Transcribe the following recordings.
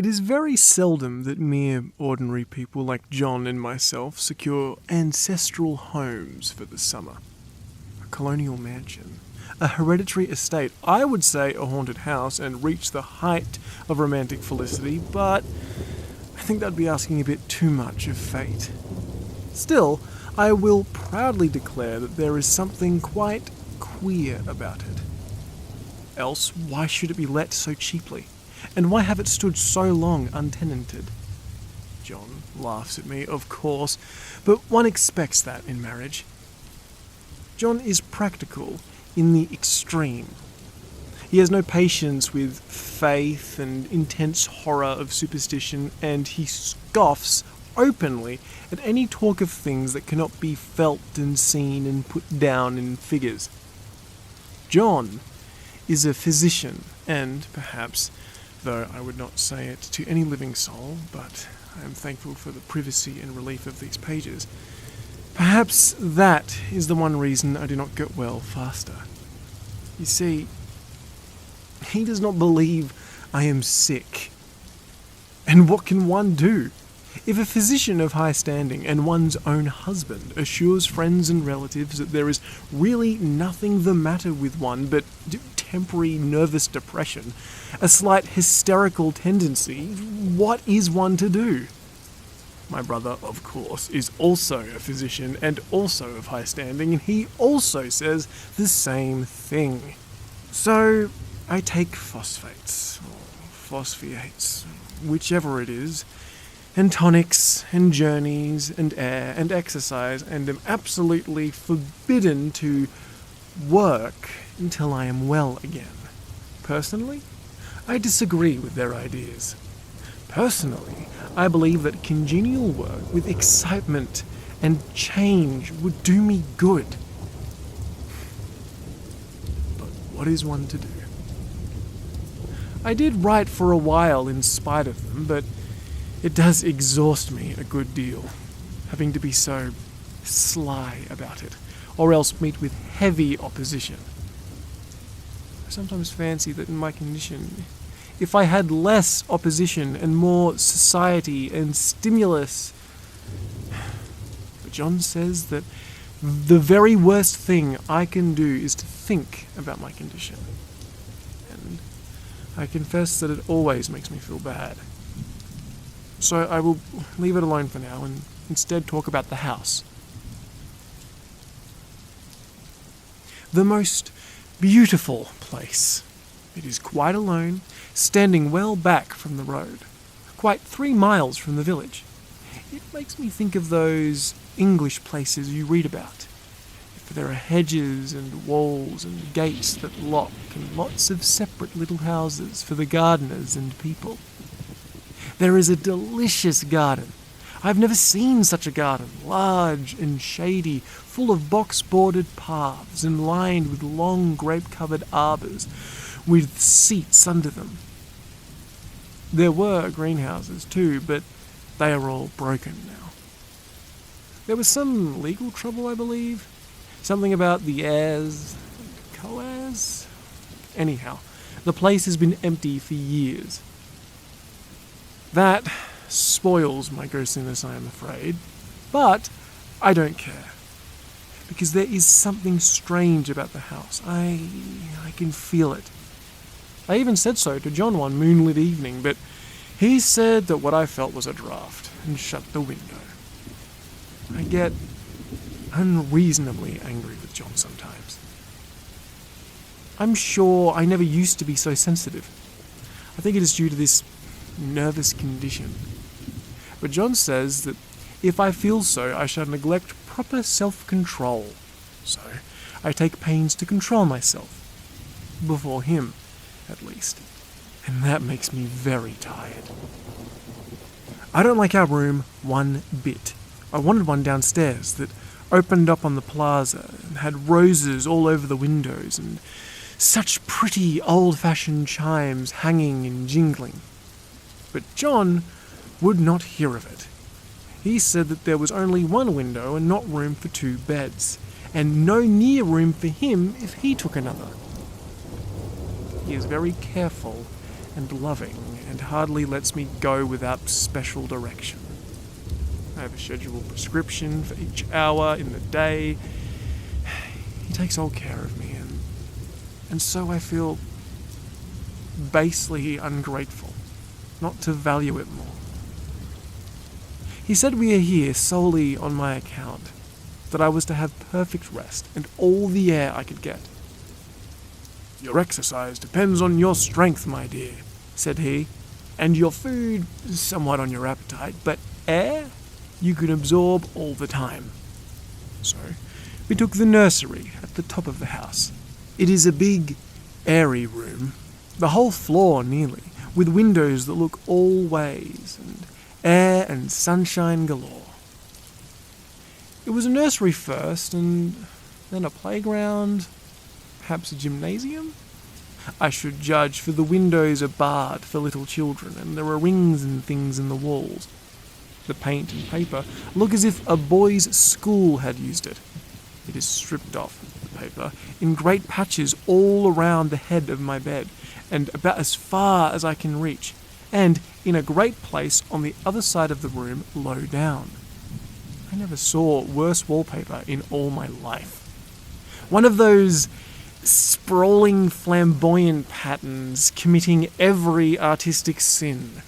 It is very seldom that mere ordinary people like John and myself secure ancestral homes for the summer. A colonial mansion, a hereditary estate, I would say a haunted house, and reach the height of romantic felicity, but I think that'd be asking a bit too much of fate. Still, I will proudly declare that there is something quite queer about it. Else, why should it be let so cheaply? And why have it stood so long untenanted? John laughs at me, of course, but one expects that in marriage. John is practical in the extreme. He has no patience with faith and intense horror of superstition, and he scoffs openly at any talk of things that cannot be felt and seen and put down in figures. John is a physician, and perhaps, though I would not say it to any living soul, but I am thankful for the privacy and relief of these pages, perhaps that is the one reason I do not get well faster. You see, he does not believe I am sick. And what can one do? If a physician of high standing and one's own husband assures friends and relatives that there is really nothing the matter with one but temporary nervous depression, a slight hysterical tendency, what is one to do? My brother, of course, is also a physician and also of high standing, and he also says the same thing. So I take phosphates, or phosphates, whichever it is, and tonics, and journeys, and air, and exercise, and am absolutely forbidden to work until I am well again. Personally, I disagree with their ideas. Personally, I believe that congenial work with excitement and change would do me good. But what is one to do? I did write for a while in spite of them, but it does exhaust me a good deal, having to be so sly about it, or else meet with heavy opposition. I sometimes fancy that in my condition, if I had less opposition and more society and stimulus. But John says that the very worst thing I can do is to think about my condition. And I confess that it always makes me feel bad. So I will leave it alone for now and instead talk about the house. The most beautiful place. It is quite alone, standing well back from the road, quite 3 miles from the village. It makes me think of those English places you read about. There are hedges and walls and gates that lock, and lots of separate little houses for the gardeners and people. There is a delicious garden. I've never seen such a garden, large and shady, full of box-bordered paths and lined with long grape-covered arbours, with seats under them. There were greenhouses too, but they are all broken now. There was some legal trouble, I believe. Something about the heirs, co-heirs? Anyhow, the place has been empty for years. That spoils my ghostliness, I am afraid, but I don't care, because there is something strange about the house. I can feel it. I even said so to John one moonlit evening, but he said that what I felt was a draught and shut the window. I get unreasonably angry with John sometimes. I'm sure I never used to be so sensitive. I think it is due to this nervous condition. But John says that if I feel so, I shall neglect proper self-control. So I take pains to control myself. Before him, at least. And that makes me very tired. I don't like our room one bit. I wanted one downstairs that opened up on the plaza and had roses all over the windows and such pretty old-fashioned chimes hanging and jingling. But John would not hear of it. He said that there was only one window and not room for 2 beds, and no near room for him if he took another. He is very careful and loving and hardly lets me go without special direction. I have a scheduled prescription for each hour in the day. He takes all care of me, and so I feel basely ungrateful not to value it more. He said we are here solely on my account, that I was to have perfect rest and all the air I could get. "Your exercise depends on your strength, my dear," said he, "and your food somewhat on your appetite, but air you can absorb all the time." So we took the nursery at the top of the house. It is a big, airy room, the whole floor nearly, with windows that look all ways, and air and sunshine galore. It was a nursery first, and then a playground, perhaps a gymnasium? I should judge, for the windows are barred for little children, and there are rings and things in the walls. The paint and paper look as if a boys' school had used it. It is stripped off, the paper, in great patches all around the head of my bed, and about as far as I can reach, and in a great place on the other side of the room, low down. I never saw worse wallpaper in all my life. One of those sprawling, flamboyant patterns committing every artistic sin.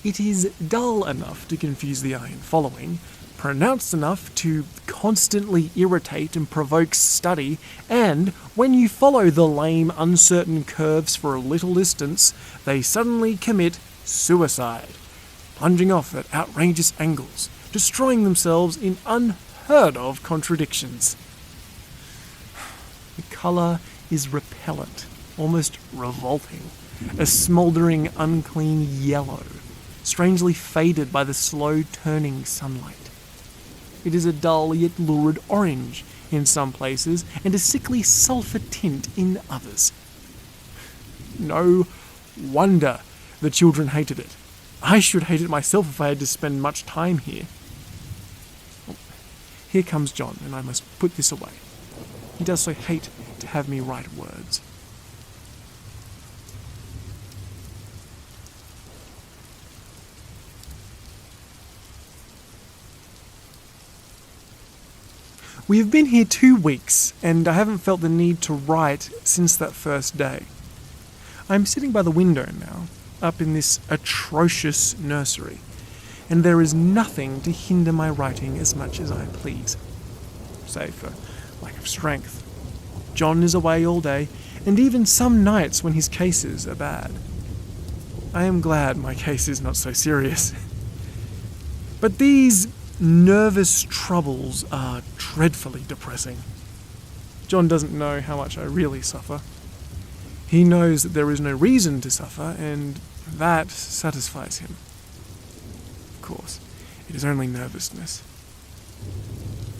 It is dull enough to confuse the eye in following, pronounced enough to constantly irritate and provoke study, and when you follow the lame, uncertain curves for a little distance, they suddenly commit suicide, plunging off at outrageous angles, destroying themselves in unheard of contradictions. The colour is repellent, almost revolting, a smouldering, unclean yellow, strangely faded by the slow-turning sunlight. It is a dull yet lurid orange in some places, and a sickly sulphur tint in others. No wonder the children hated it. I should hate it myself if I had to spend much time here. Here comes John, and I must put this away. He does so hate to have me write words. We have been here 2 weeks, and I haven't felt the need to write since that first day. I'm sitting by the window now, up in this atrocious nursery, and there is nothing to hinder my writing as much as I please, save for lack of strength. John is away all day, and even some nights when his cases are bad. I am glad my case is not so serious. But these nervous troubles are dreadfully depressing. John doesn't know how much I really suffer. He knows that there is no reason to suffer, and that satisfies him. Of course, it is only nervousness.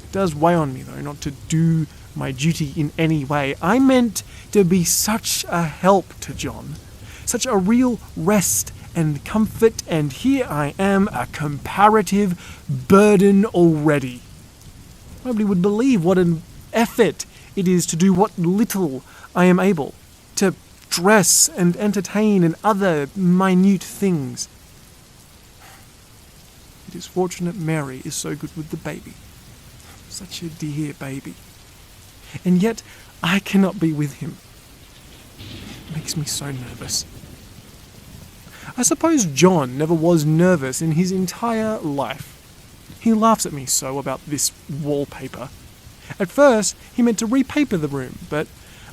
It does weigh on me, though, not to do my duty in any way. I meant to be such a help to John, such a real rest and comfort, and here I am, a comparative burden already. Nobody would believe what an effort it is to do what little I am able, to dress and entertain and other minute things. It is fortunate Mary is so good with the baby. Such a dear baby. And yet I cannot be with him. It makes me so nervous. I suppose John never was nervous in his entire life. He laughs at me so about this wallpaper. At first, he meant to repaper the room, but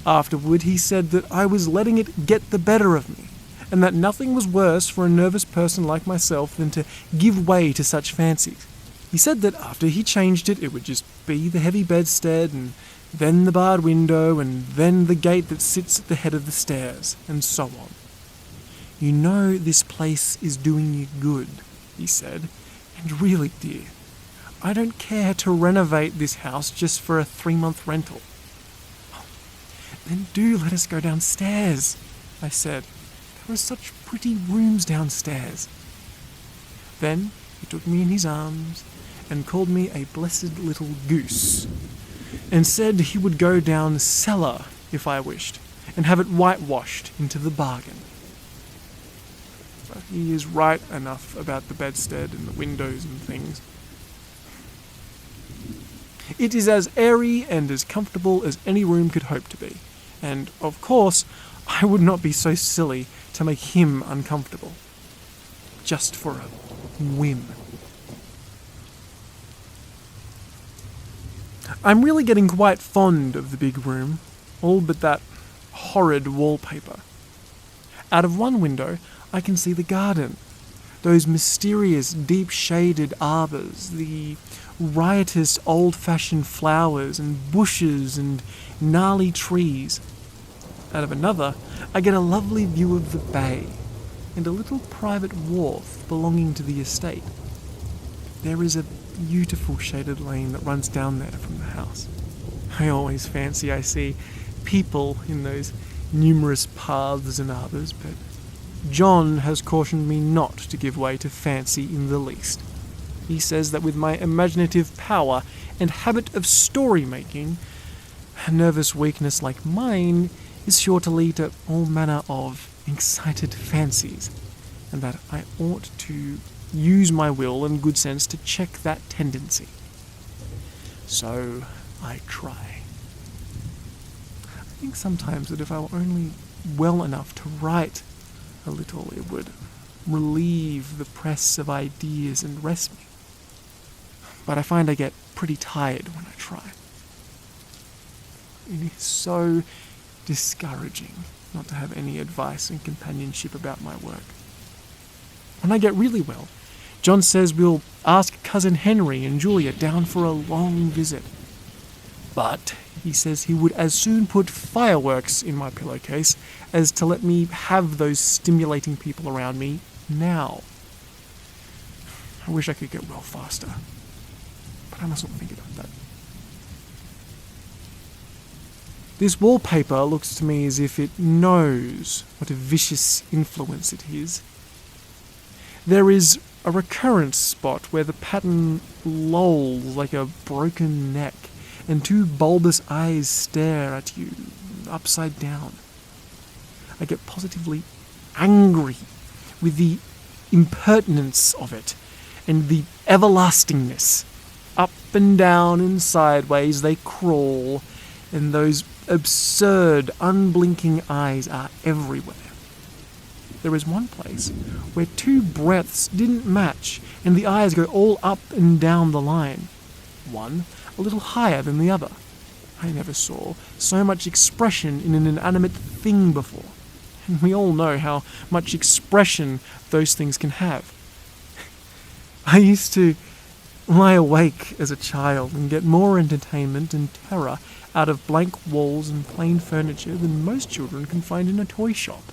afterward he said that I was letting it get the better of me, and that nothing was worse for a nervous person like myself than to give way to such fancies. He said that after he changed it, it would just be the heavy bedstead, and then the barred window, and then the gate that sits at the head of the stairs, and so on. "You know this place is doing you good," he said, "and really, dear, I don't care to renovate this house just for a 3-month rental." "Then do let us go downstairs," I said. "There are such pretty rooms downstairs." Then he took me in his arms and called me a blessed little goose, and said he would go down cellar if I wished, and have it whitewashed into the bargain. but he is right enough about the bedstead and the windows and things. It is as airy and as comfortable as any room could hope to be, and, of course, I would not be so silly to make him uncomfortable. Just for a whim. I'm really getting quite fond of the big room, all but that horrid wallpaper. Out of one window, I can see the garden. Those mysterious, deep-shaded arbours, the riotous, old-fashioned flowers and bushes and gnarly trees. Out of another, I get a lovely view of the bay and a little private wharf belonging to the estate. There is a beautiful shaded lane that runs down there from the house. I always fancy I see people in those numerous paths and arbours, but John has cautioned me not to give way to fancy in the least. He says that with my imaginative power and habit of story-making, a nervous weakness like mine is sure to lead to all manner of excited fancies, and that I ought to use my will and good sense to check that tendency. So I try. I think sometimes that if I were only well enough to write a little, it would relieve the press of ideas and rest me. But I find I get pretty tired when I try. It is so discouraging not to have any advice and companionship about my work. When I get really well, John says we'll ask Cousin Henry and Julia down for a long visit. But he says he would as soon put fireworks in my pillowcase as to let me have those stimulating people around me now. I wish I could get well faster, but I mustn't think about that. This wallpaper looks to me as if it knows what a vicious influence it is. There is a recurrent spot where the pattern lolls like a broken neck, and two bulbous eyes stare at you upside down. I get positively angry with the impertinence of it, and the everlastingness. Up and down and sideways they crawl, and those absurd, unblinking eyes are everywhere. There is one place where two breadths didn't match, and the eyes go all up and down the line. One a little higher than the other. I never saw so much expression in an inanimate thing before, and we all know how much expression those things can have. I used to lie awake as a child and get more entertainment and terror out of blank walls and plain furniture than most children can find in a toy shop.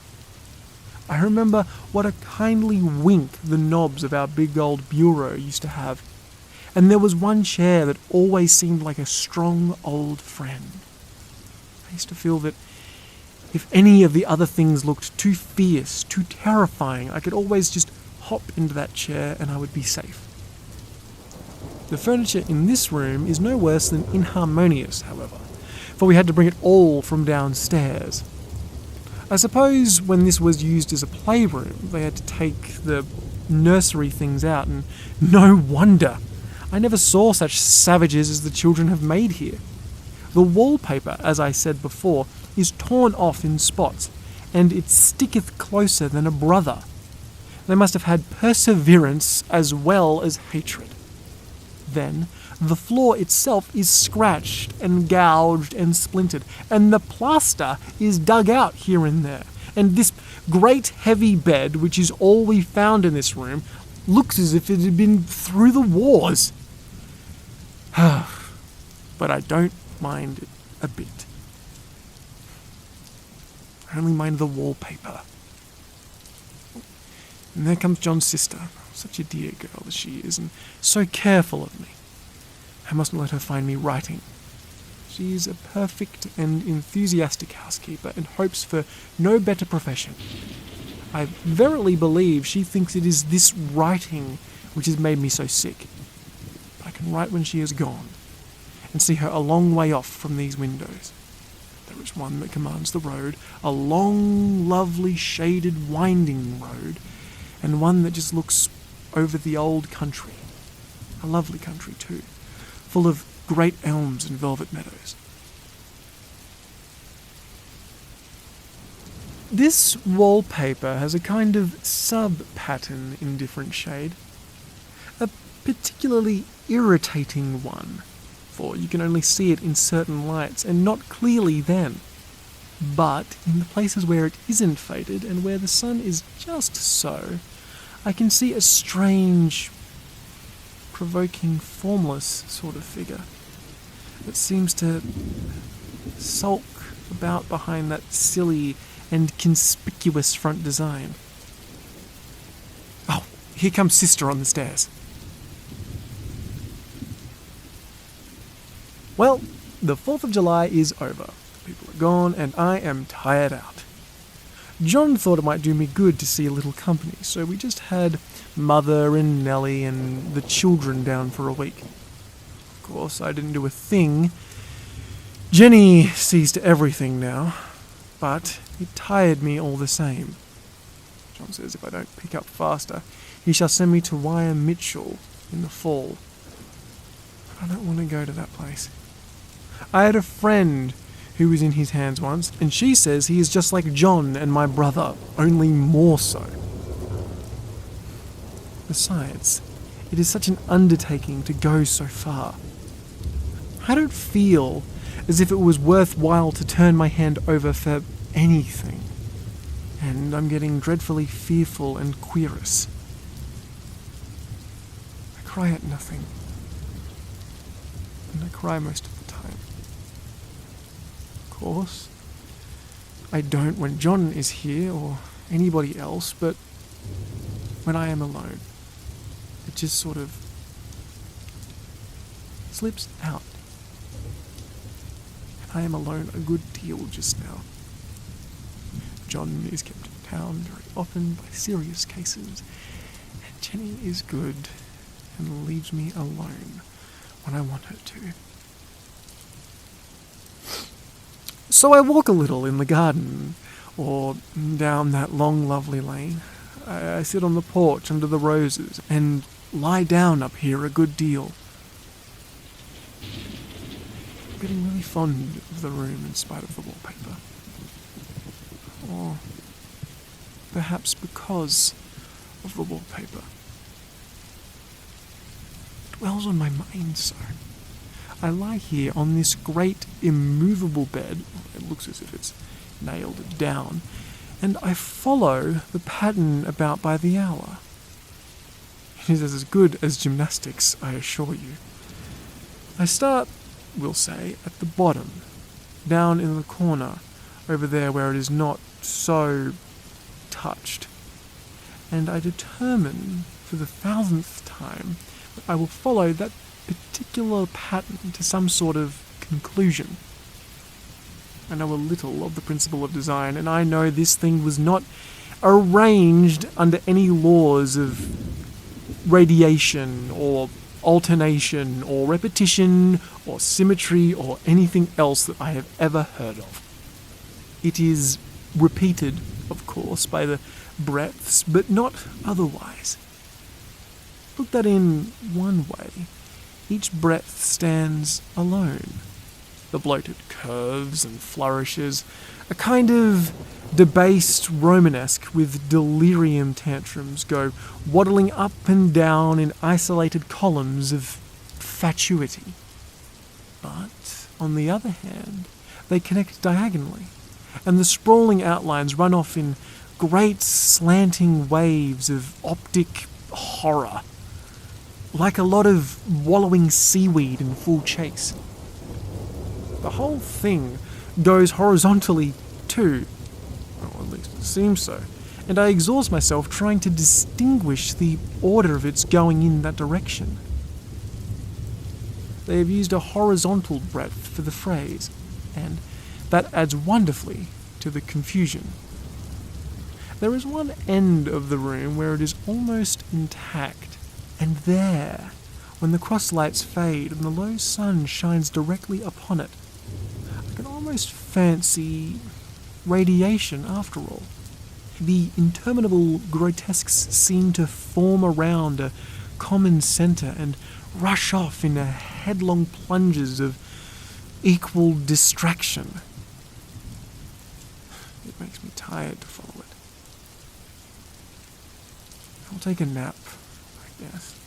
I remember what a kindly wink the knobs of our big old bureau used to have, and there was one chair that always seemed like a strong old friend. I used to feel that if any of the other things looked too fierce, too terrifying, I could always just hop into that chair and I would be safe. The furniture in this room is no worse than inharmonious, however, for we had to bring it all from downstairs. I suppose when this was used as a playroom, they had to take the nursery things out, and no wonder! I never saw such savages as the children have made here. The wallpaper, as I said before, is torn off in spots, and it sticketh closer than a brother. They must have had perseverance as well as hatred. Then, the floor itself is scratched and gouged and splintered, and the plaster is dug out here and there, and this great heavy bed, which is all we found in this room, looks as if it had been through the wars. But I don't mind it a bit. I only mind the wallpaper. And there comes John's sister, such a dear girl as she is, and so careful of me. I mustn't let her find me writing. She is a perfect and enthusiastic housekeeper, and hopes for no better profession. I verily believe she thinks it is this writing which has made me so sick. But I can write when she is gone, and see her a long way off from these windows. There is one that commands the road, a long, lovely, shaded, winding road, and one that just looks over the old country. A lovely country too, full of great elms and velvet meadows. This wallpaper has a kind of sub-pattern in different shade. A particularly irritating one, for you can only see it in certain lights and not clearly then. But in the places where it isn't faded and where the sun is just so, I can see a strange, provoking, formless sort of figure that seems to sulk about behind that silly and conspicuous front design. Oh, here comes Sister on the stairs. Well, the 4th of July is over. People are gone and I am tired out. John thought it might do me good to see a little company, so we just had Mother and Nellie and the children down for a week. Of course, I didn't do a thing. Jenny sees to everything now, but it tired me all the same. John says if I don't pick up faster, he shall send me to Wire Mitchell in the fall. But I don't want to go to that place. I had a friend who was in his hands once, and she says he is just like John and my brother, only more so. Besides, it is such an undertaking to go so far. I don't feel as if it was worthwhile to turn my hand over for anything, and I'm getting dreadfully fearful and querulous. I cry at nothing, and I cry most of the time. Of course, I don't when John is here or anybody else, but when I am alone, it just sort of slips out. And I am alone a good deal just now. John is kept in town very often by serious cases, and Jenny is good and leaves me alone when I want her to. So I walk a little in the garden, or down that long lovely lane. I sit on the porch under the roses, and lie down up here a good deal. I'm getting really fond of the room in spite of the wallpaper. Or perhaps because of the wallpaper. It dwells on my mind so. I lie here on this great immovable bed, it looks as if it's nailed down, and I follow the pattern about by the hour. It is as good as gymnastics, I assure you. I start, we'll say, at the bottom, down in the corner, over there where it is not so touched, and I determine for the 1000th time that I will follow that particular pattern to some sort of conclusion. I know a little of the principle of design, and I know this thing was not arranged under any laws of radiation or alternation or repetition or symmetry or anything else that I have ever heard of. It is repeated, of course, by the breadths, but not otherwise. Put that in one way, each breadth stands alone. The bloated curves and flourishes, a kind of debased Romanesque with delirium tantrums, go waddling up and down in isolated columns of fatuity. But, on the other hand, they connect diagonally, and the sprawling outlines run off in great slanting waves of optic horror, like a lot of wallowing seaweed in full chase. The whole thing goes horizontally too, or at least it seems so, and I exhaust myself trying to distinguish the order of its going in that direction. They have used a horizontal breadth for the phrase, and that adds wonderfully to the confusion. There is one end of the room where it is almost intact, and there, when the cross lights fade and the low sun shines directly upon it, I can almost fancy radiation after all. the interminable grotesques seem to form around a common centre and rush off in headlong plunges of equal distraction. It makes me tired to follow it. I'll take a nap, I guess.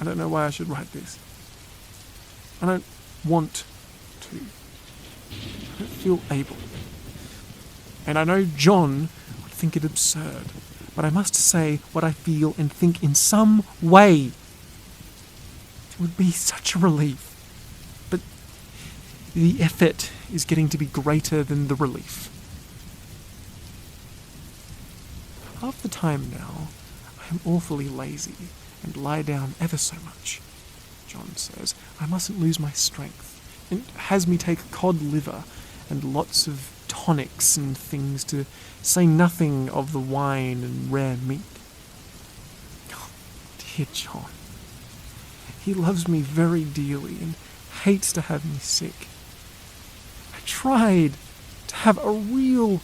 I don't know why I should write this. I don't want to. I don't feel able. And I know John would think it absurd, but I must say what I feel and think in some way. It would be such a relief. But the effort is getting to be greater than the relief. Half the time now, I am awfully lazy and lie down ever so much. John says I mustn't lose my strength, and has me take cod liver and lots of tonics and things, to say nothing of the wine and rare meat. Oh, dear John. He loves me very dearly and hates to have me sick. I tried to have a real,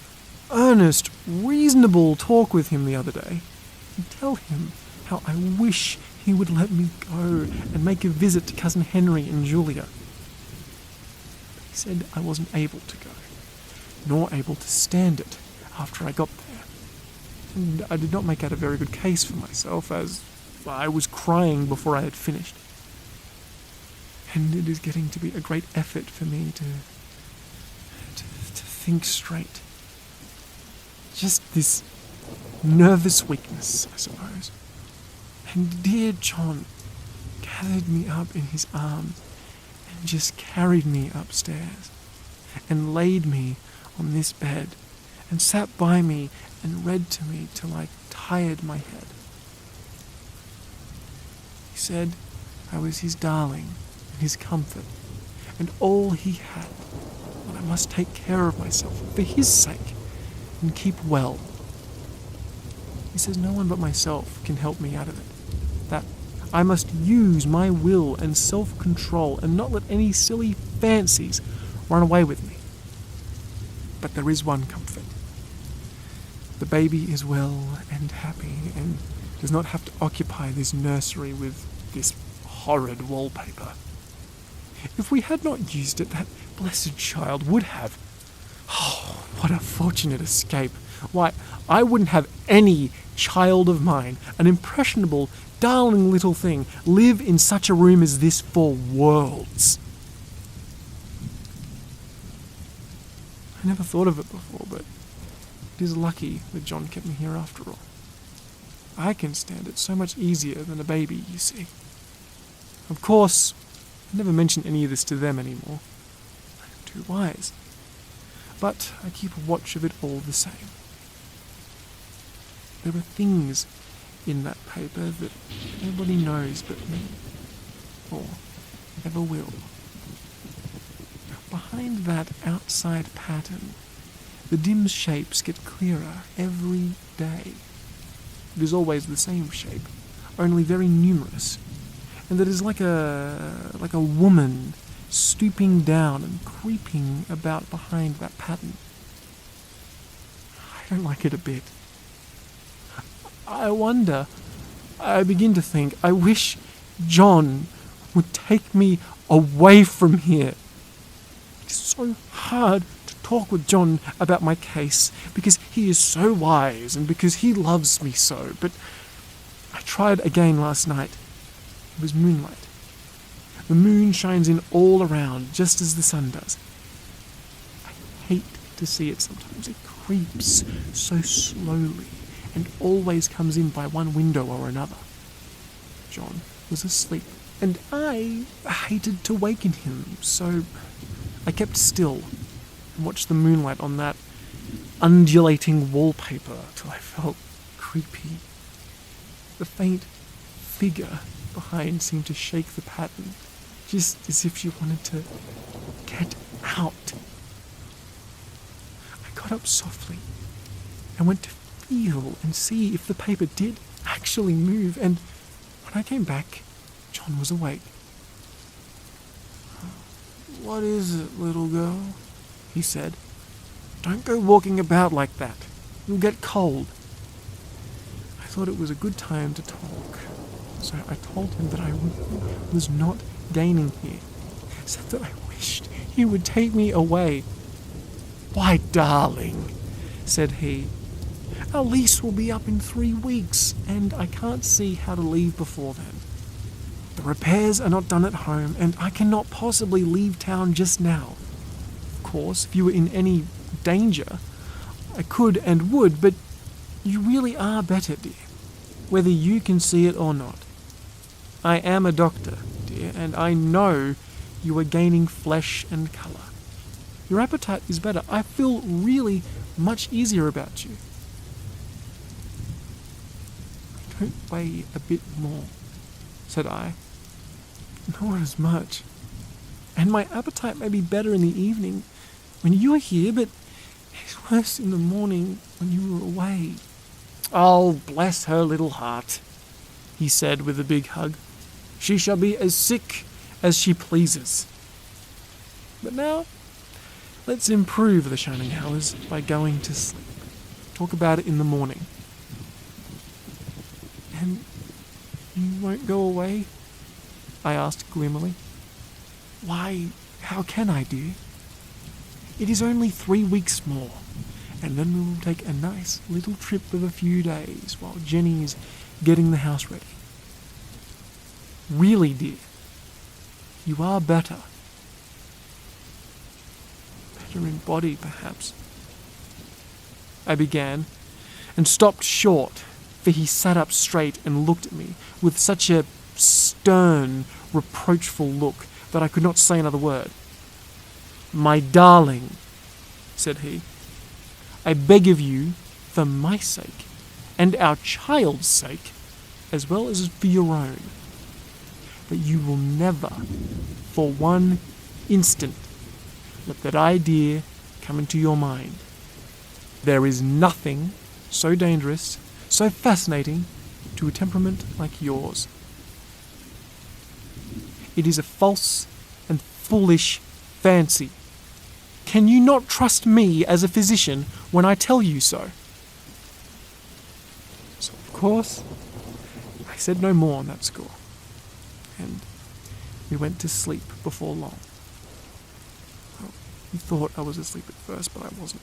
earnest, reasonable talk with him the other day and tell him how I wish he would let me go and make a visit to Cousin Henry and Julia. But he said I wasn't able to go, nor able to stand it after I got there. And I did not make out a very good case for myself, as I was crying before I had finished. And it is getting to be a great effort for me to think straight. Just this nervous weakness, I suppose. And dear John gathered me up in his arms and just carried me upstairs and laid me on this bed and sat by me and read to me till I tired my head. He said I was his darling and his comfort and all he had, and I must take care of myself for his sake and keep well. He says no one but myself can help me out of it. That I must use my will and self-control and not let any silly fancies run away with me. But there is one comfort. The baby is well and happy and does not have to occupy this nursery with this horrid wallpaper. If we had not used it, that blessed child would have. Oh, what a fortunate escape. Why, I wouldn't have any child of mine, an impressionable, darling little thing, live in such a room as this for worlds. I never thought of it before, but it is lucky that John kept me here after all. I can stand it so much easier than a baby, you see. Of course, I never mention any of this to them anymore. I am too wise. But I keep a watch of it all the same. There are things in that paper that nobody knows but me, or ever will. Behind that outside pattern, the dim shapes get clearer every day. It is always the same shape, only very numerous, and that is like a woman stooping down and creeping about behind that pattern. I don't like it a bit. I begin to think, I wish John would take me away from here. It's so hard to talk with John about my case because he is so wise and because he loves me so, but I tried again last night. It was moonlight. The moon shines in all around, just as the sun does. I hate to see it sometimes. It creeps so slowly and always comes in by one window or another. John was asleep, and I hated to waken him, so I kept still and watched the moonlight on that undulating wallpaper till I felt creepy. The faint figure behind seemed to shake the pattern, just as if she wanted to get out. I got up softly and went to feel and see if the paper did actually move, and when I came back, John was awake. "What is it, little girl?" he said. "Don't go walking about like that. You'll get cold." I thought it was a good time to talk, so I told him that I was not gaining here. Said that I wished he would take me away. "Why, darling," said he, "our lease will be up in 3 weeks, and I can't see how to leave before then. The repairs are not done at home, and I cannot possibly leave town just now. Of course, if you were in any danger, I could and would, but you really are better, dear, whether you can see it or not. I am a doctor, dear, and I know you are gaining flesh and colour. Your appetite is better. I feel really much easier about you. Don't weigh a bit more," said I. "Not as much. And my appetite may be better in the evening when you are here, but it's worse in the morning when you are away." "Oh, bless her little heart," he said with a big hug. "She shall be as sick as she pleases. But now, let's improve the shining hours by going to sleep. Talk about it in the morning." "And you won't go away?" I asked gloomily. "Why, how can I, dear? It is only 3 weeks more, and then we will take a nice little trip of a few days while Jenny is getting the house ready. Really, dear, you are better. Better in body, perhaps." I began, and stopped short, for he sat up straight and looked at me with such a stern, reproachful look that I could not say another word. "My darling," said he, "I beg of you, for my sake, and our child's sake, as well as for your own, that you will never, for 1 instant, let that idea come into your mind. There is nothing so dangerous, so fascinating, to a temperament like yours. It is a false and foolish fancy. Can you not trust me as a physician when I tell you so?" So, of course, I said no more on that score, and we went to sleep before long. Well, he thought I was asleep at first, but I wasn't.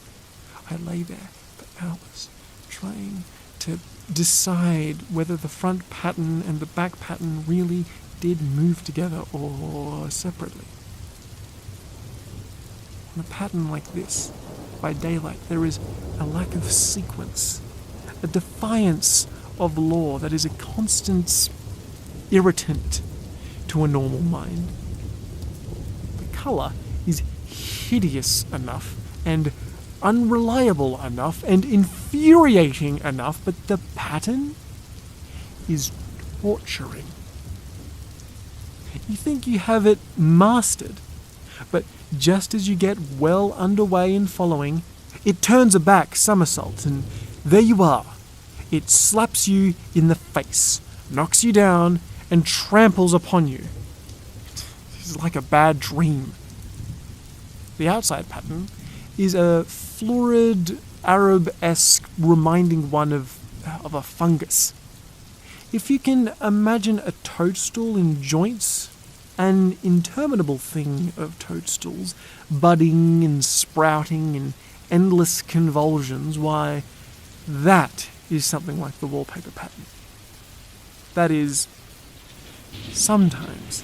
I lay there for hours, trying to decide whether the front pattern and the back pattern really did move together or separately. On a pattern like this, by daylight, there is a lack of sequence, a defiance of law that is a constant irritant to a normal mind. The colour is hideous enough and unreliable enough and infuriating enough, but the pattern is torturing. You think you have it mastered, but just as you get well underway in following, it turns a back somersault, and there you are. It slaps you in the face, knocks you down, and tramples upon you. It's like a bad dream. The outside pattern is a florid, Arab-esque, reminding one of a fungus. If you can imagine a toadstool in joints, an interminable thing of toadstools, budding and sprouting in endless convulsions, why, that is something like the wallpaper pattern. That is, sometimes.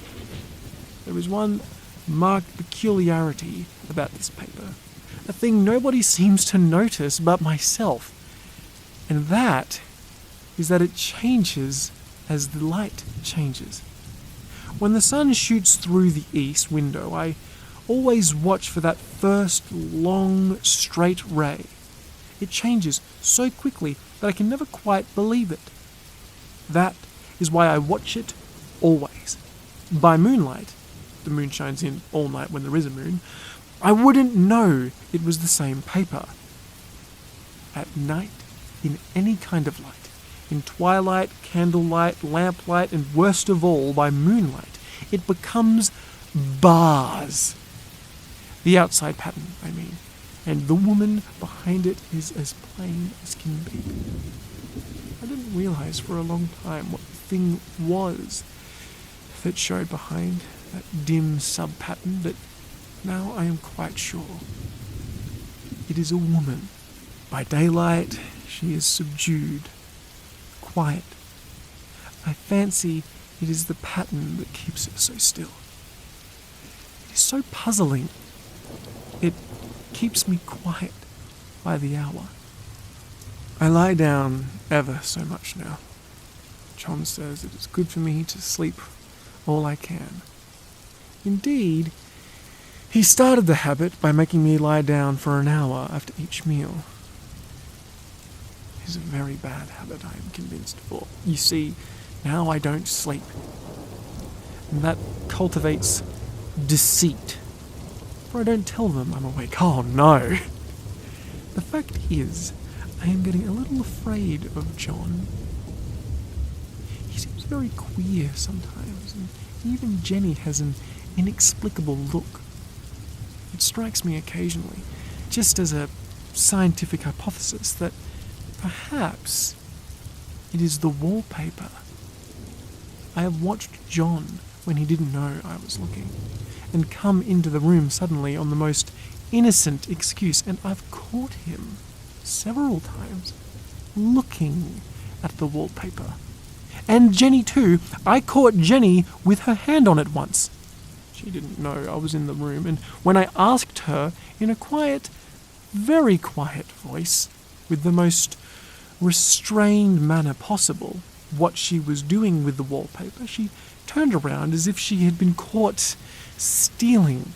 There is one marked peculiarity about this paper, a thing nobody seems to notice but myself, and that is that it changes as the light changes. When the sun shoots through the east window, I always watch for that first long, straight ray. It changes so quickly that I can never quite believe it. That is why I watch it always. By moonlight, the moon shines in all night when there is a moon, I wouldn't know it was the same paper. At night, in any kind of light, in twilight, candlelight, lamplight, and worst of all, by moonlight, it becomes bars, The outside pattern, I mean. And the woman behind it is as plain as can be. I didn't realize for a long time what the thing was that showed behind that dim sub-pattern, but now I am quite sure. It is a woman. By daylight, she is subdued, quiet. I fancy it is the pattern that keeps her so still. It is so puzzling. It keeps me quiet by the hour. I lie down ever so much now. John says it is good for me to sleep all I can. Indeed, he started the habit by making me lie down for an hour after each meal. It is a very bad habit, I am convinced, for you see, now I don't sleep. And that cultivates deceit. For I don't tell them I'm awake. Oh no! The fact is, I am getting a little afraid of John. He seems very queer sometimes, and even Jenny has an inexplicable look. It strikes me occasionally, just as a scientific hypothesis, that perhaps it is the wallpaper. I have watched John when he didn't know I was looking, and come into the room suddenly on the most innocent excuse, and I've caught him several times looking at the wallpaper. And Jenny too. I caught Jenny with her hand on it once. She didn't know I was in the room, and when I asked her in a quiet, very quiet voice, with the most restrained manner possible, what she was doing with the wallpaper, she turned around as if she had been caught stealing,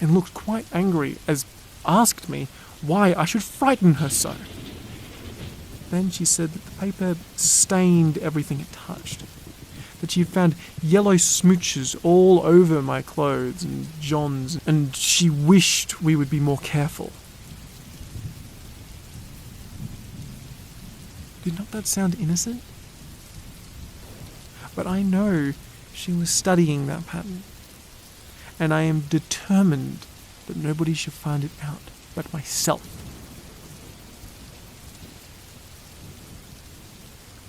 and looked quite angry, as asked me why I should frighten her so. Then she said that the paper stained everything it touched, that she had found yellow smooches all over my clothes and John's, and she wished we would be more careful. Did not that sound innocent? But I know she was studying that pattern, and I am determined that nobody should find it out but myself.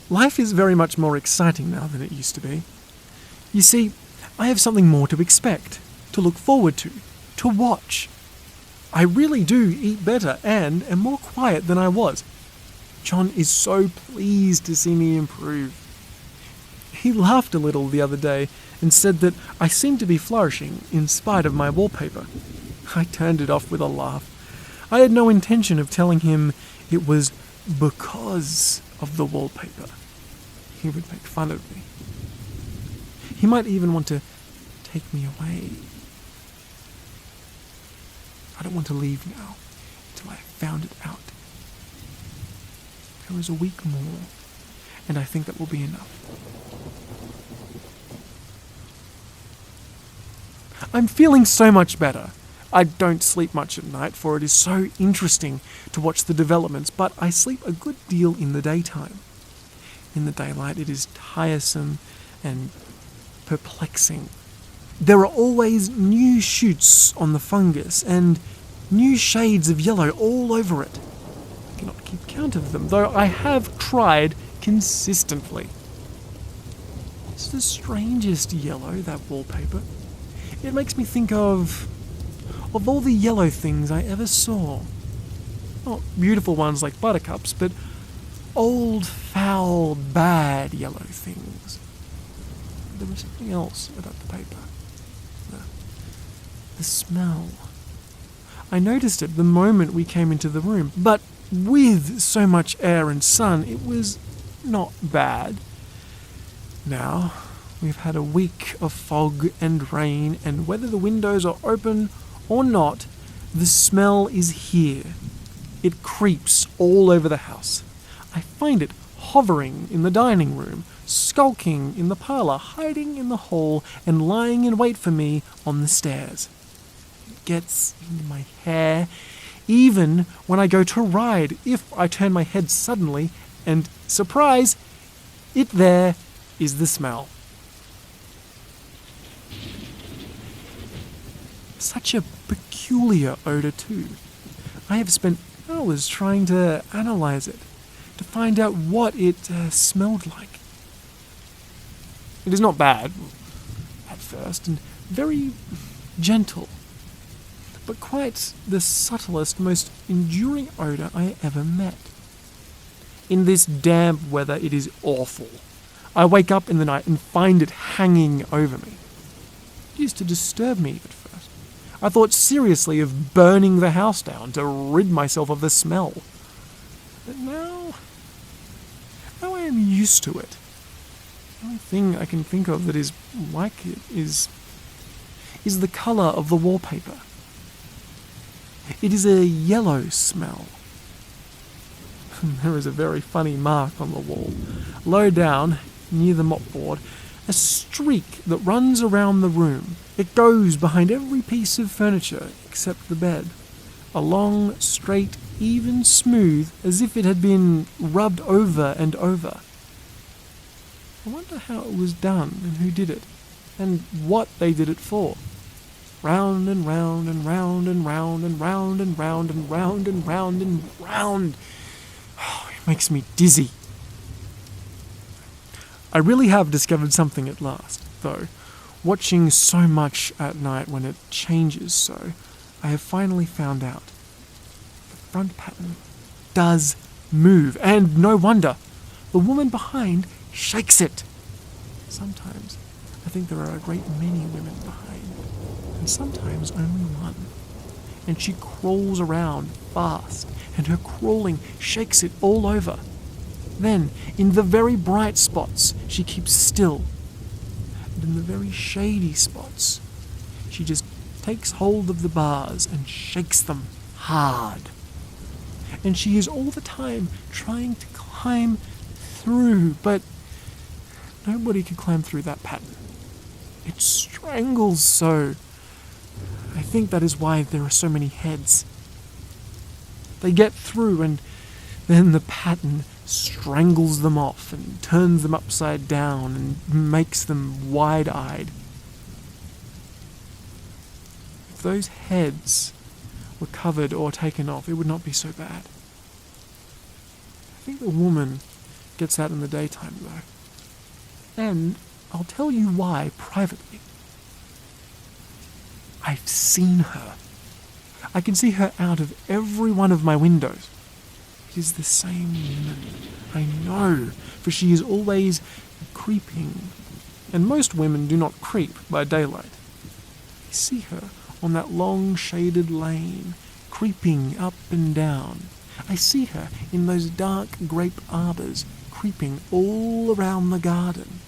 Life is very much more exciting now than it used to be. You see, I have something more to expect, to look forward to watch. I really do eat better and am more quiet than I was. John is so pleased to see me improve. He laughed a little the other day and said that I seemed to be flourishing in spite of my wallpaper. I turned it off with a laugh. I had no intention of telling him it was because of the wallpaper. He would make fun of me. He might even want to take me away. I don't want to leave now until I have found it out. There is a week more, and I think that will be enough. I'm feeling so much better. I don't sleep much at night, for it is so interesting to watch the developments, but I sleep a good deal in the daytime. In the daylight, it is tiresome and perplexing. There are always new shoots on the fungus and new shades of yellow all over it. I cannot keep count of them, though I have tried consistently. It's the strangest yellow, that wallpaper. It makes me think of all the yellow things I ever saw. Not beautiful ones like buttercups, but old, foul, bad yellow things. There was something else about the paper. The smell. I noticed it the moment we came into the room, but with so much air and sun, it was not bad. Now, we've had a week of fog and rain, and whether the windows are open or not, the smell is here. It creeps all over the house. I find it hovering in the dining room, skulking in the parlour, hiding in the hall, and lying in wait for me on the stairs. It gets into my hair, even when I go to ride, if I turn my head suddenly, and surprise, it there is the smell. Such a peculiar odor too. I have spent hours trying to analyze it, to find out what it smelled like. It is not bad, at first, and very gentle, but quite the subtlest, most enduring odor I ever met. In this damp weather, it is awful. I wake up in the night and find it hanging over me. It used to disturb me at first. I thought seriously of burning the house down to rid myself of the smell. But now I am used to it. The only thing I can think of that is like it is the colour of the wallpaper. It is a yellow smell. There is a very funny mark on the wall. Low down, near the mopboard, a streak that runs around the room. It goes behind every piece of furniture except the bed. A long, straight, even smooth, as if it had been rubbed over and over. I wonder how it was done and who did it, and what they did it for. Round and round and round and round and round and round and round and round and round. Oh, it makes me dizzy. I really have discovered something at last, though. Watching so much at night when it changes so, I have finally found out. The front pattern does move, and no wonder. The woman behind shakes it. Sometimes I think there are a great many women behind, and sometimes only one. And she crawls around fast, and her crawling shakes it all over. Then, in the very bright spots, she keeps still. And in the very shady spots, she just takes hold of the bars and shakes them hard. And she is all the time trying to climb through, but nobody can climb through that pattern. It strangles so. I think that is why there are so many heads. They get through, and then the pattern strangles them off and turns them upside down and makes them wide-eyed. If those heads were covered or taken off, it would not be so bad. I think the woman gets that in the daytime, though. And I'll tell you why privately. I've seen her. I can see her out of every one of my windows. It is the same woman. I know, for she is always creeping. And most women do not creep by daylight. I see her on that long shaded lane, creeping up and down. I see her in those dark grape arbours, creeping all around the garden.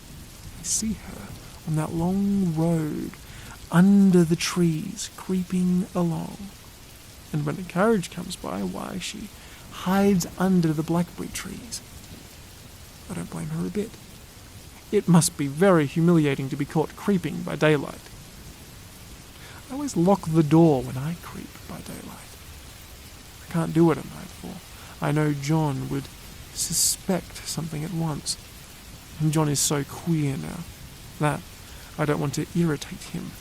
I see her on that long road, under the trees, creeping along. And when a carriage comes by, why, she hides under the blackberry trees. I don't blame her a bit. It must be very humiliating to be caught creeping by daylight. I always lock the door when I creep by daylight. I can't do it at night, for I know John would suspect something at once. And John is so queer now that I don't want to irritate him.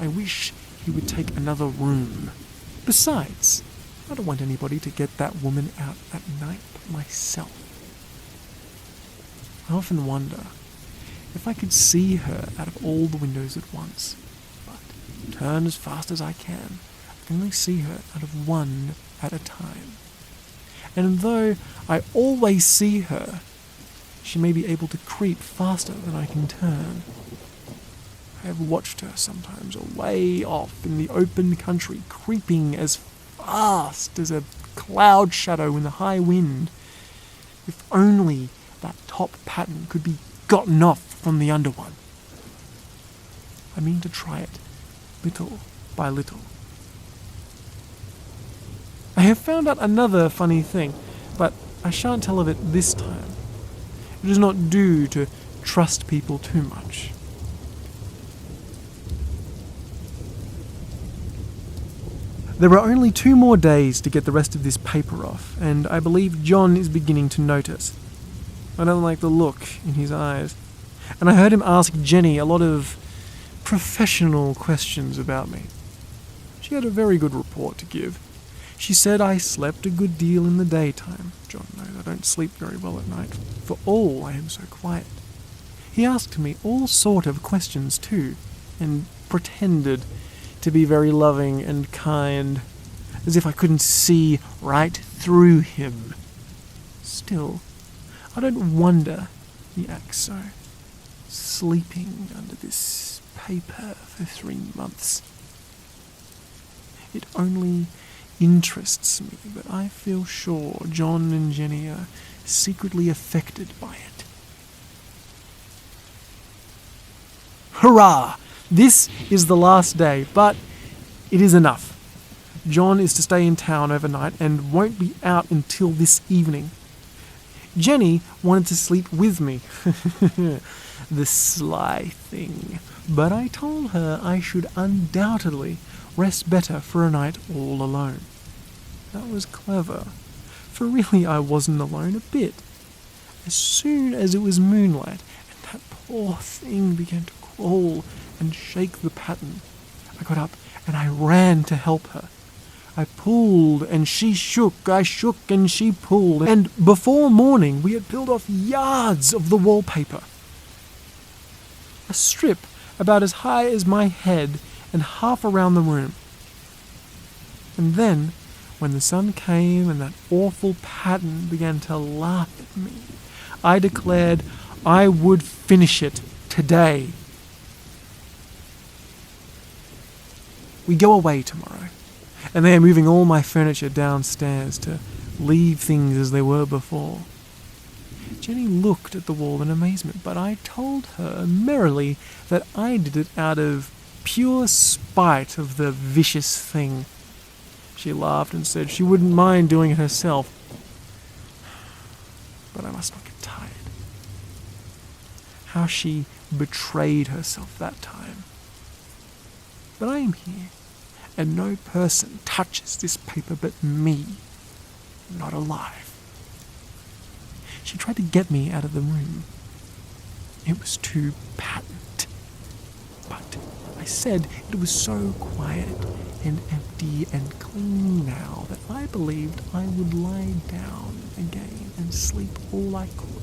I wish he would take another room. Besides, I don't want anybody to get that woman out at night but myself. I often wonder if I could see her out of all the windows at once, but turn as fast as I can only see her out of one at a time. And though I always see her, she may be able to creep faster than I can turn. I have watched her sometimes away off in the open country, creeping as fast as a cloud shadow in the high wind. If only that top pattern could be gotten off from the under one. I mean to try it, little by little. I have found out another funny thing, but I shan't tell of it this time. It does not do to trust people too much. There are only 2 more days to get the rest of this paper off, and I believe John is beginning to notice. I don't like the look in his eyes, and I heard him ask Jenny a lot of professional questions about me. She had a very good report to give. She said I slept a good deal in the daytime. John knows I don't sleep very well at night, for all I am so quiet. He asked me all sort of questions too, and pretended to be very loving and kind, as if I couldn't see right through him. Still, I don't wonder he acts so, sleeping under this paper for 3 months. It only interests me, but I feel sure John and Jenny are secretly affected by it. Hurrah! This is the last day, but it is enough. John is to stay in town overnight and won't be out until this evening. Jenny wanted to sleep with me. The sly thing. But I told her I should undoubtedly rest better for a night all alone. That was clever, for really I wasn't alone a bit. As soon as it was moonlight and that poor thing began to crawl and shake the pattern, I got up and I ran to help her. I pulled and she shook, I shook and she pulled, and before morning we had peeled off yards of the wallpaper. A strip about as high as my head and half around the room. And then, when the sun came and that awful pattern began to laugh at me, I declared I would finish it today. We go away tomorrow, and they are moving all my furniture downstairs to leave things as they were before. Jenny looked at the wall in amazement, but I told her merrily that I did it out of pure spite of the vicious thing. She laughed and said she wouldn't mind doing it herself, but I must not get tired. How she betrayed herself that time. But I am here, and no person touches this paper but me, not alive. She tried to get me out of the room. It was too patent. But I said it was so quiet and empty and clean now that I believed I would lie down again and sleep all I could,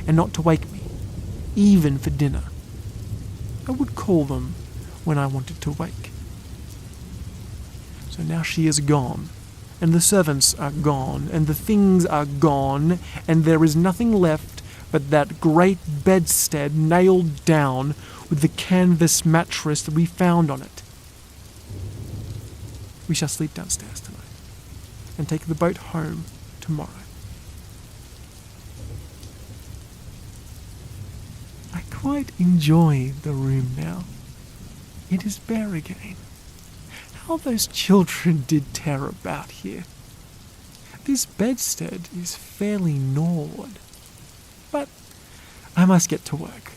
and not to wake me, even for dinner. I would call them when I wanted to wake. So now she is gone, and the servants are gone, and the things are gone, and there is nothing left but that great bedstead nailed down with the canvas mattress that we found on it. We shall sleep downstairs tonight, and take the boat home tomorrow. I quite enjoy the room now. It is bare again. How those children did tear about here. This bedstead is fairly gnawed. But I must get to work.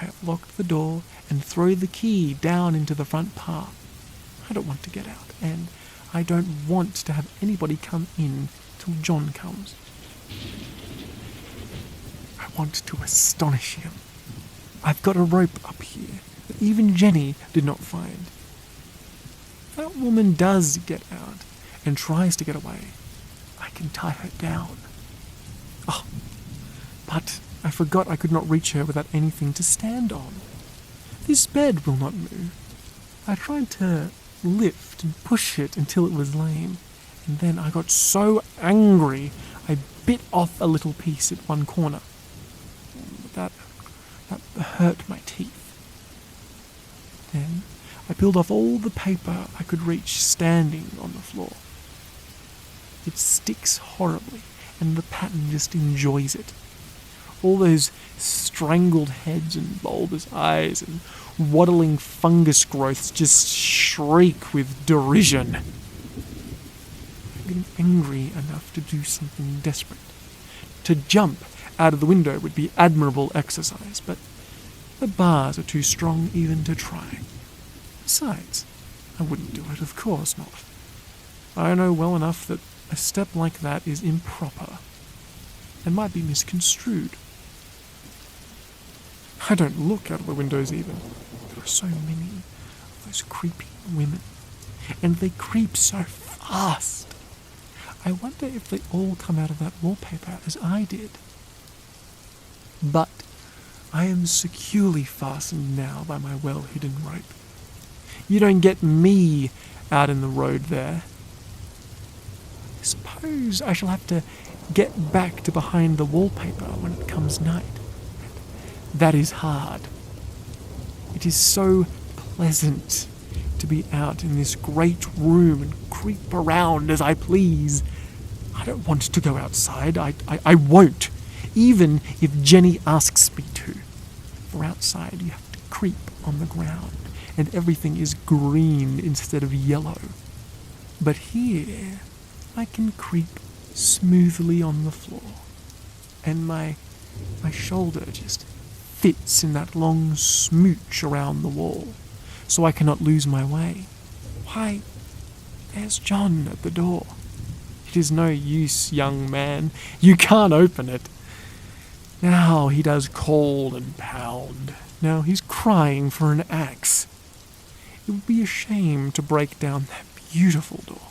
I have locked the door and throw the key down into the front path. I don't want to get out, and I don't want to have anybody come in till John comes. I want to astonish him. I've got a rope up here that even Jenny did not find. That woman does get out and tries to get away. I can tie her down. Oh, but I forgot I could not reach her without anything to stand on. This bed will not move. I tried to lift and push it until it was lame, and then I got so angry I bit off a little piece at one corner. That hurt my teeth. Then I peeled off all the paper I could reach standing on the floor. It sticks horribly, and the pattern just enjoys it. All those strangled heads and bulbous eyes and waddling fungus growths just shriek with derision. I'm getting angry enough to do something desperate. To jump out of the window would be admirable exercise, but the bars are too strong even to try. Besides, I wouldn't do it, of course not. I know well enough that a step like that is improper and might be misconstrued. I don't look out of the windows even. are so many of those creepy women, and they creep so fast. I wonder if they all come out of that wallpaper as I did. But I am securely fastened now by my well-hidden rope. You don't get me out in the road there. I suppose I shall have to get back to behind the wallpaper when it comes night. That is hard. It is so pleasant to be out in this great room and creep around as I please. I don't want to go outside. I won't, even if Jenny asks me to. For outside you have to creep on the ground, and everything is green instead of yellow. But here I can creep smoothly on the floor, and my shoulder just fits in that long smooch around the wall, so I cannot lose my way. Why, there's John at the door. It is no use, young man. You can't open it. Now he does call and pound. Now he's crying for an axe. It would be a shame to break down that beautiful door.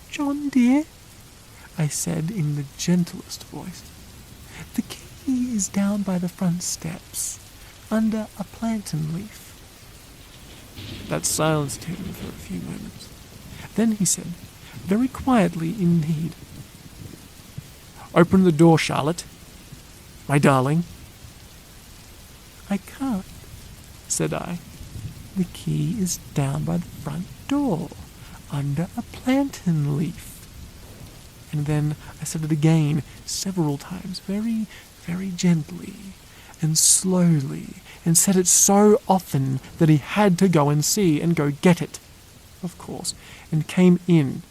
"John, dear," I said in the gentlest voice, "the key is down by the front steps, under a plantain leaf." That silenced him for a few moments. Then he said, very quietly indeed, "Open the door, Charlotte, my darling." "I can't," said I. "The key is down by the front door, under a plantain leaf." And then I said it again several times, very, very gently and slowly, and said it so often that he had to go and see and go get it, of course, and came in.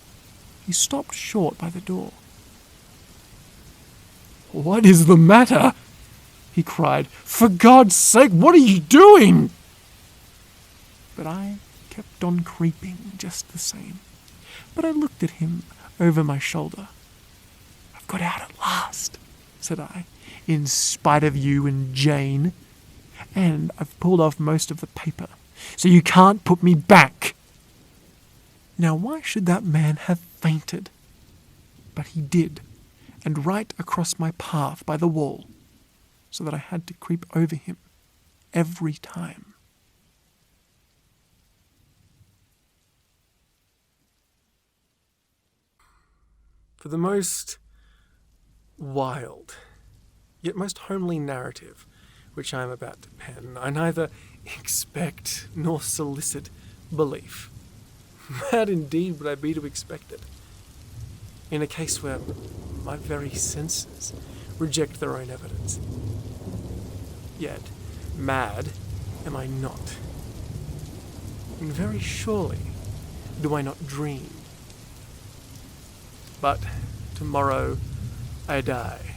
He stopped short by the door. "What is the matter?" he cried. "For God's sake, what are you doing?" But I kept on creeping just the same. But I looked at him over my shoulder. "I've got out at last," said I, "in spite of you and Jane. And I've pulled off most of the paper, so you can't put me back." Now why should that man have fainted? But he did, and right across my path by the wall, so that I had to creep over him every time. For the most wild, yet most homely narrative which I am about to pen, I neither expect nor solicit belief. Mad indeed would I be to expect it, in a case where my very senses reject their own evidence. Yet, mad am I not, and very surely do I not dream. But tomorrow I die,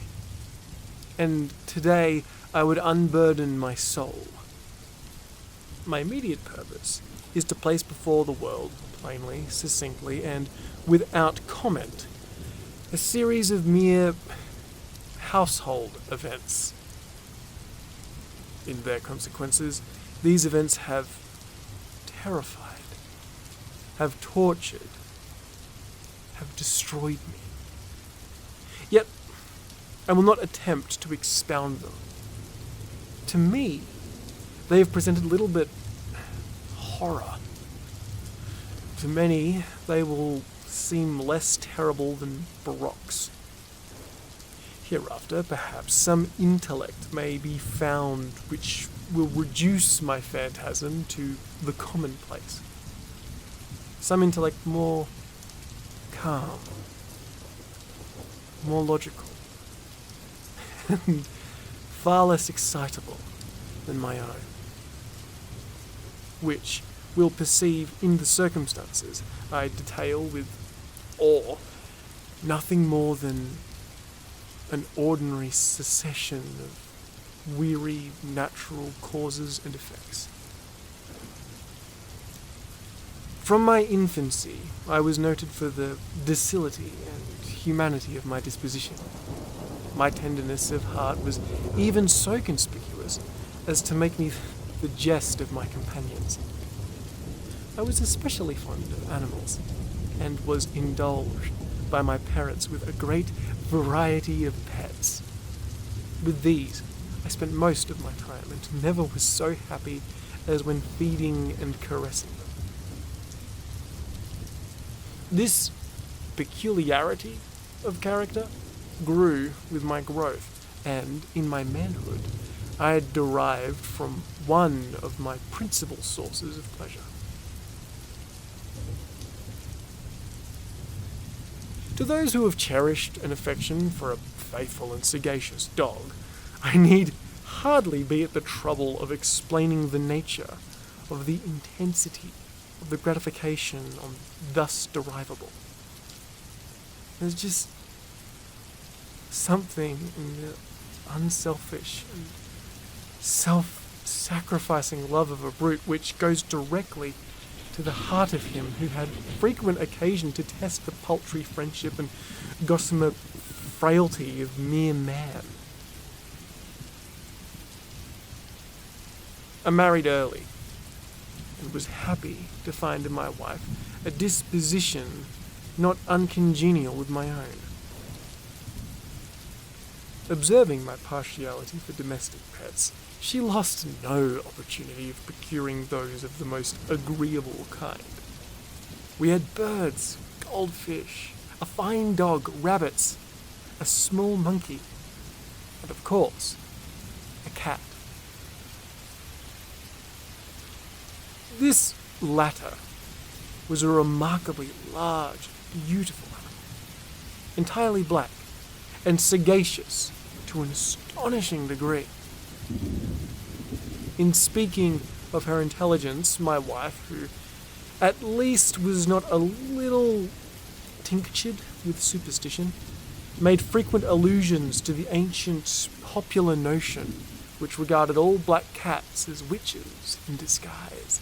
and today I would unburden my soul. My immediate purpose is to place before the world, plainly, succinctly, and without comment, a series of mere household events. In their consequences, these events have terrified, have tortured, have destroyed me. Yet, I will not attempt to expound them. To me, they have presented little but horror. To many, they will seem less terrible than barocks. Hereafter, perhaps, some intellect may be found which will reduce my phantasm to the commonplace. Some intellect more calm, more logical, and far less excitable than my own, which will perceive in the circumstances I detail with awe nothing more than an ordinary succession of weary natural causes and effects. From my infancy, I was noted for the docility and humanity of my disposition. My tenderness of heart was even so conspicuous as to make me the jest of my companions. I was especially fond of animals, and was indulged by my parents with a great variety of pets. With these, I spent most of my time, and never was so happy as when feeding and caressing them. This peculiarity of character grew with my growth, and in my manhood, I had derived from one of my principal sources of pleasure. To those who have cherished an affection for a faithful and sagacious dog, I need hardly be at the trouble of explaining the nature of the intensity of the gratification thus derivable. There's just something in the unselfish and self-sacrificing love of a brute which goes directly to the heart of him who had frequent occasion to test the paltry friendship and gossamer frailty of mere man. I married early, and was happy to find in my wife a disposition not uncongenial with my own. Observing my partiality for domestic pets, she lost no opportunity of procuring those of the most agreeable kind. We had birds, goldfish, a fine dog, rabbits, a small monkey, and of course, a cat. This latter was a remarkably large, beautiful animal, entirely black, and sagacious to an astonishing degree. In speaking of her intelligence, my wife, who at least was not a little tinctured with superstition, made frequent allusions to the ancient popular notion which regarded all black cats as witches in disguise.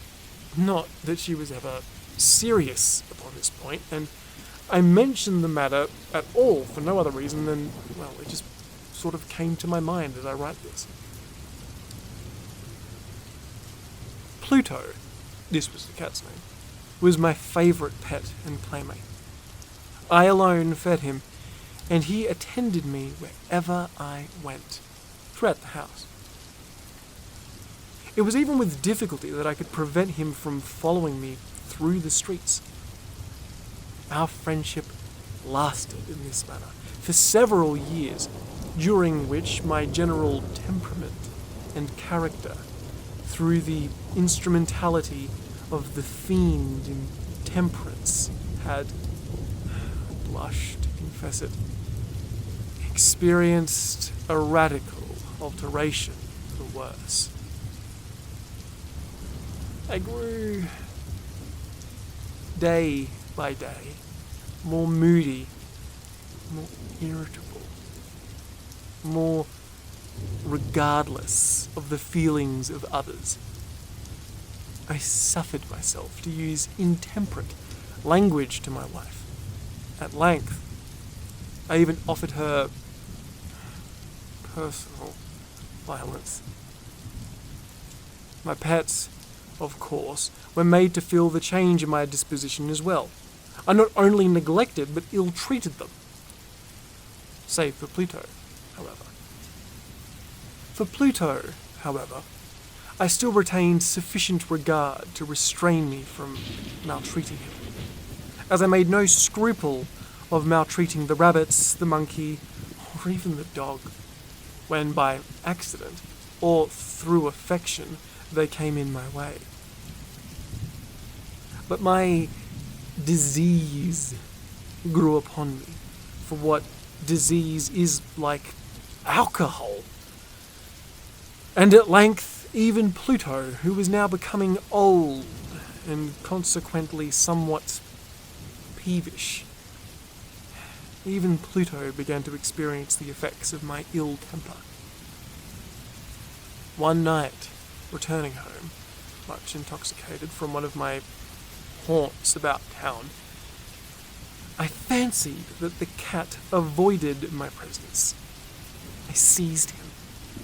Not that she was ever serious upon this point, and I mention the matter at all for no other reason than, well, it just sort of came to my mind as I write this. Pluto, this was the cat's name, was my favourite pet and playmate. I alone fed him, and he attended me wherever I went, throughout the house. It was even with difficulty that I could prevent him from following me through the streets. Our friendship lasted in this manner for several years, during which my general temperament and character, through the instrumentality of the fiend intemperance, had, blush to confess it, experienced a radical alteration for the worse. I grew, day by day, more moody, more irritable, more regardless of the feelings of others. I suffered myself to use intemperate language to my wife. At length, I even offered her personal violence. My pets, of course, were made to feel the change in my disposition as well. I not only neglected, but ill-treated them. Save for Pluto, however. For Pluto, however, I still retained sufficient regard to restrain me from maltreating him, as I made no scruple of maltreating the rabbits, the monkey, or even the dog, when by accident, or through affection, they came in my way. But my disease grew upon me, for what disease is like alcohol. And at length, even Pluto, who was now becoming old and consequently somewhat peevish, even Pluto began to experience the effects of my ill temper. One night, returning home, much intoxicated from one of my haunts about town, I fancied that the cat avoided my presence. I seized him,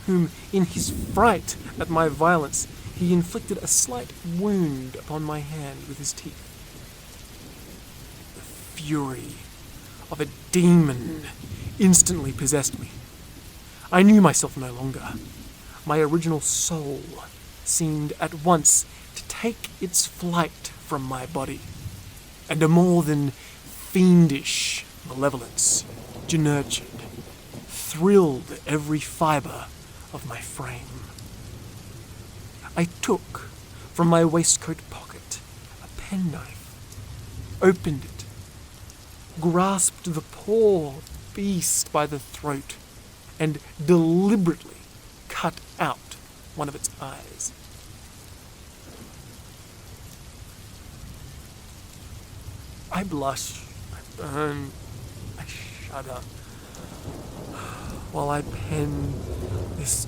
whom, in his fright at my violence, he inflicted a slight wound upon my hand with his teeth. The fury of a demon instantly possessed me. I knew myself no longer. My original soul seemed at once to take its flight from my body, and a more than fiendish malevolence, nurtured, thrilled every fibre of my frame. I took from my waistcoat pocket a penknife, opened it, grasped the poor beast by the throat, and deliberately cut out one of its eyes. I blush, I burn, I shudder, while I pen this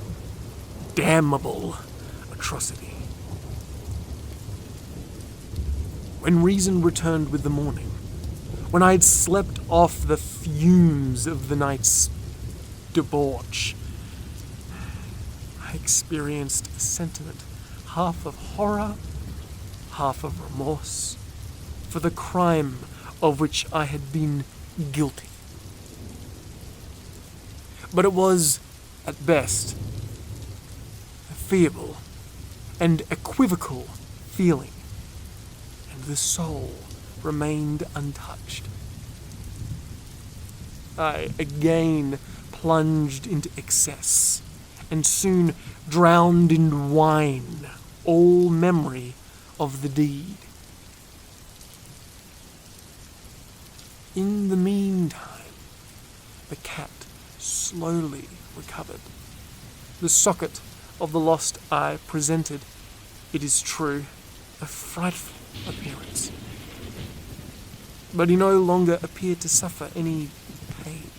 damnable atrocity. When reason returned with the morning, when I had slept off the fumes of the night's debauch, I experienced a sentiment half of horror, half of remorse, for the crime of which I had been guilty. But it was, at best, a feeble and equivocal feeling, and the soul remained untouched. I again plunged into excess, and soon drowned in wine all memory of the deed. In the meantime, the cat slowly recovered. The socket of the lost eye presented, it is true, a frightful appearance. But he no longer appeared to suffer any pain.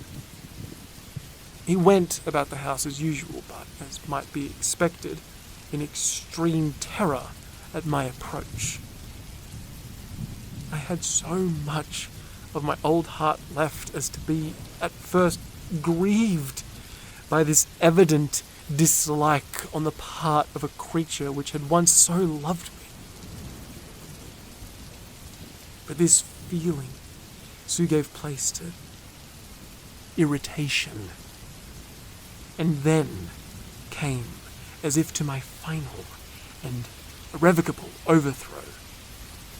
He went about the house as usual, but, as might be expected, in extreme terror at my approach. I had so much of my old heart left as to be, at first, grieved by this evident dislike on the part of a creature which had once so loved me. But this feeling soon gave place to irritation, and then came, as if to my final and irrevocable overthrow,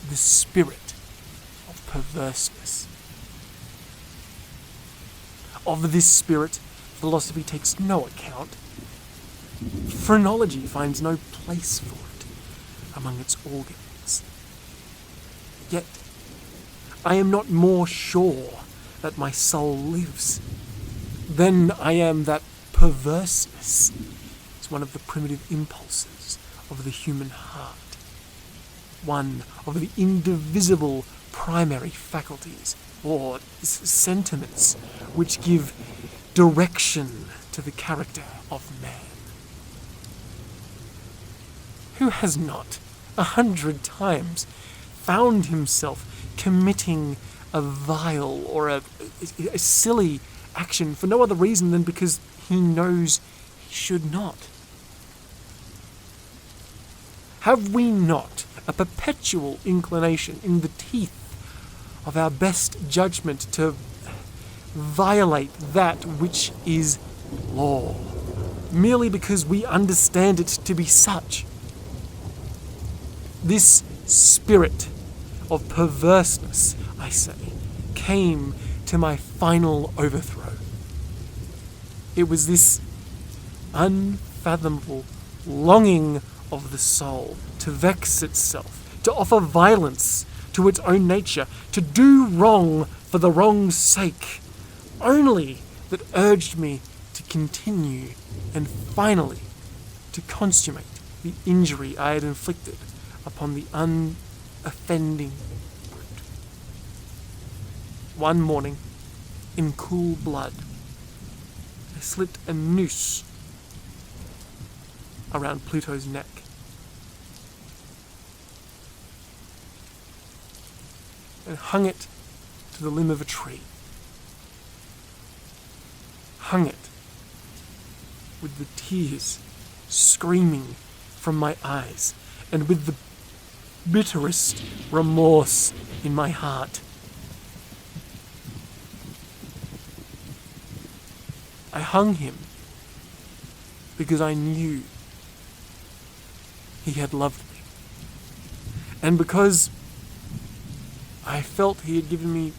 the spirit of perverseness. Of this spirit, philosophy takes no account. Phrenology finds no place for it among its organs. Yet, I am not more sure that my soul lives than I am that perverseness is one of the primitive impulses of the human heart, one of the indivisible primary faculties or sentiments which give direction to the character of man. Who has not 100 times found himself committing a vile or a silly action for no other reason than because he knows he should not? Have we not a perpetual inclination in the teeth of our best judgment to violate that which is law, merely because we understand it to be such? This spirit of perverseness, I say, came to my final overthrow. It was this unfathomable longing of the soul to vex itself, to offer violence to its own nature, to do wrong for the wrong's sake, only that urged me to continue and finally to consummate the injury I had inflicted upon the unoffending brute. One morning, in cool blood, I slipped a noose around Pluto's neck. And hung it to the limb of a tree. Hung it with the tears screaming from my eyes, and with the bitterest remorse in my heart, I hung him because I knew he had loved me, and because I felt he had given me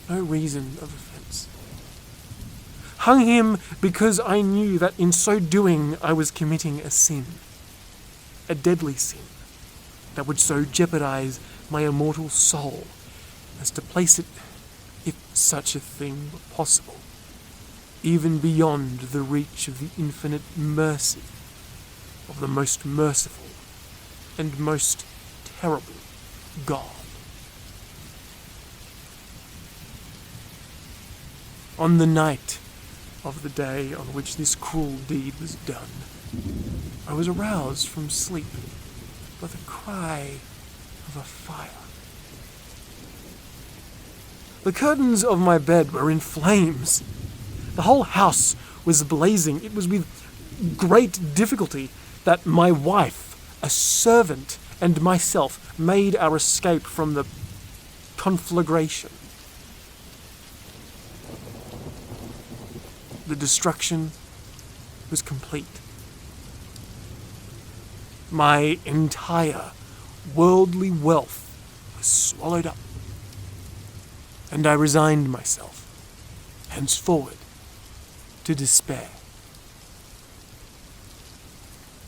no reason of offense. Hung him because I knew that in so doing I was committing a sin, a deadly sin, that would so jeopardize my immortal soul as to place it, if such a thing were possible, even beyond the reach of the infinite mercy of the most merciful and most terrible God. On the night of the day on which this cruel deed was done, I was aroused from sleep by the cry of a fire. The curtains of my bed were in flames. The whole house was blazing. It was with great difficulty that my wife, a servant, and myself made our escape from the conflagration. The destruction was complete. My entire worldly wealth was swallowed up, and I resigned myself, henceforward, to despair.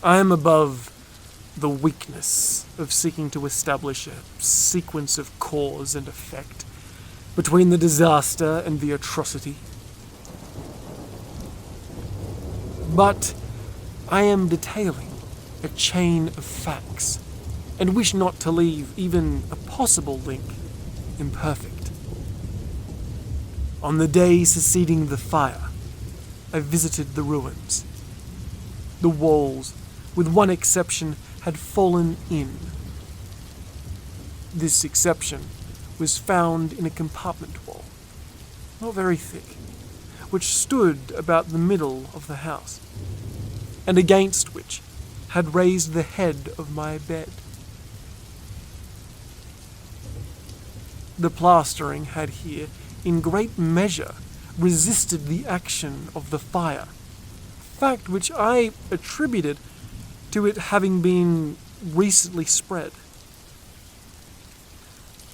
I am above the weakness of seeking to establish a sequence of cause and effect between the disaster and the atrocity. But I am detailing a chain of facts, and wish not to leave even a possible link imperfect. On the day succeeding the fire, I visited the ruins. The walls, with one exception, had fallen in. This exception was found in a compartment wall, not very thick, which stood about the middle of the house, and against which had raised the head of my bed. The plastering had here, in great measure, resisted the action of the fire, fact which I attributed to it having been recently spread.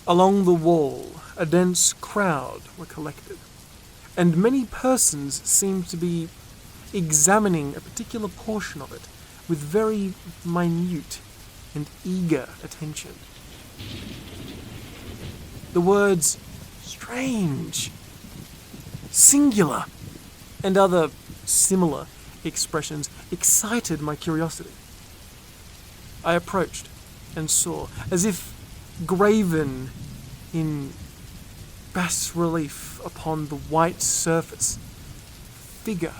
Along the wall, a dense crowd were collected, and many persons seemed to be examining a particular portion of it with very minute and eager attention. The words strange, singular, and other similar expressions excited my curiosity. I approached and saw, as if graven in bas relief upon the white surface, figure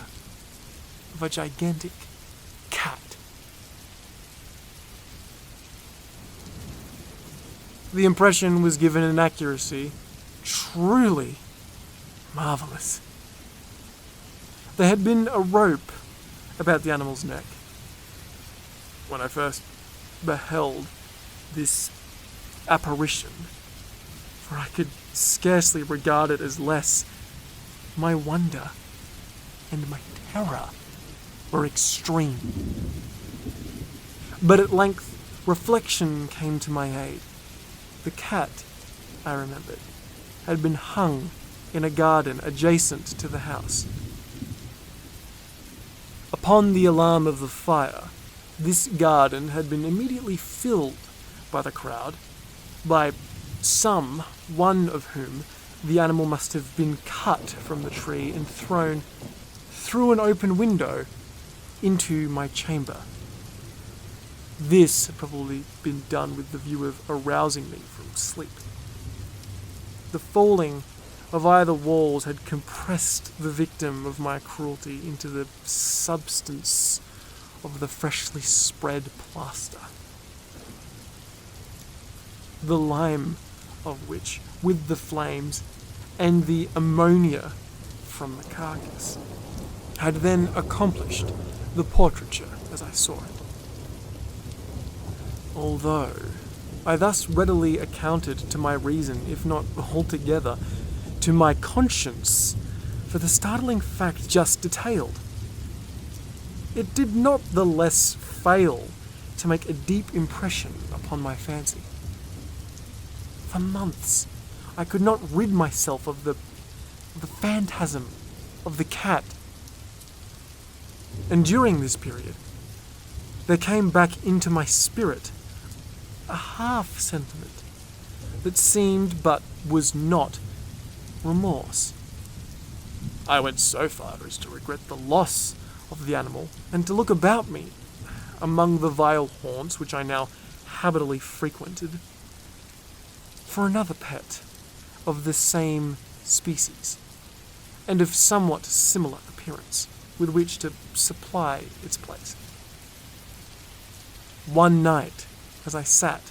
of a gigantic cat. The impression was given an accuracy truly marvelous. There had been a rope about the animal's neck. When I first beheld this apparition, for I could scarcely regard it as less, my wonder and my terror were extreme. But at length reflection came to my aid. The cat, I remembered, had been hung in a garden adjacent to the house. Upon the alarm of the fire, this garden had been immediately filled by the crowd, by some, one of whom the animal must have been cut from the tree and thrown through an open window into my chamber. This had probably been done with the view of arousing me from sleep. The falling of either walls had compressed the victim of my cruelty into the substance of the freshly spread plaster, the lime of which, with the flames and the ammonia from the carcass, had then accomplished the portraiture as I saw it. Although I thus readily accounted to my reason, if not altogether, to my conscience, for the startling fact just detailed, it did not the less fail to make a deep impression upon my fancy. For months, I could not rid myself of the phantasm of the cat. And during this period, there came back into my spirit a half sentiment that seemed but was not remorse. I went so far as to regret the loss of the animal and to look about me among the vile haunts which I now habitually frequented for another pet of the same species and of somewhat similar appearance with which to supply its place. One night, as I sat,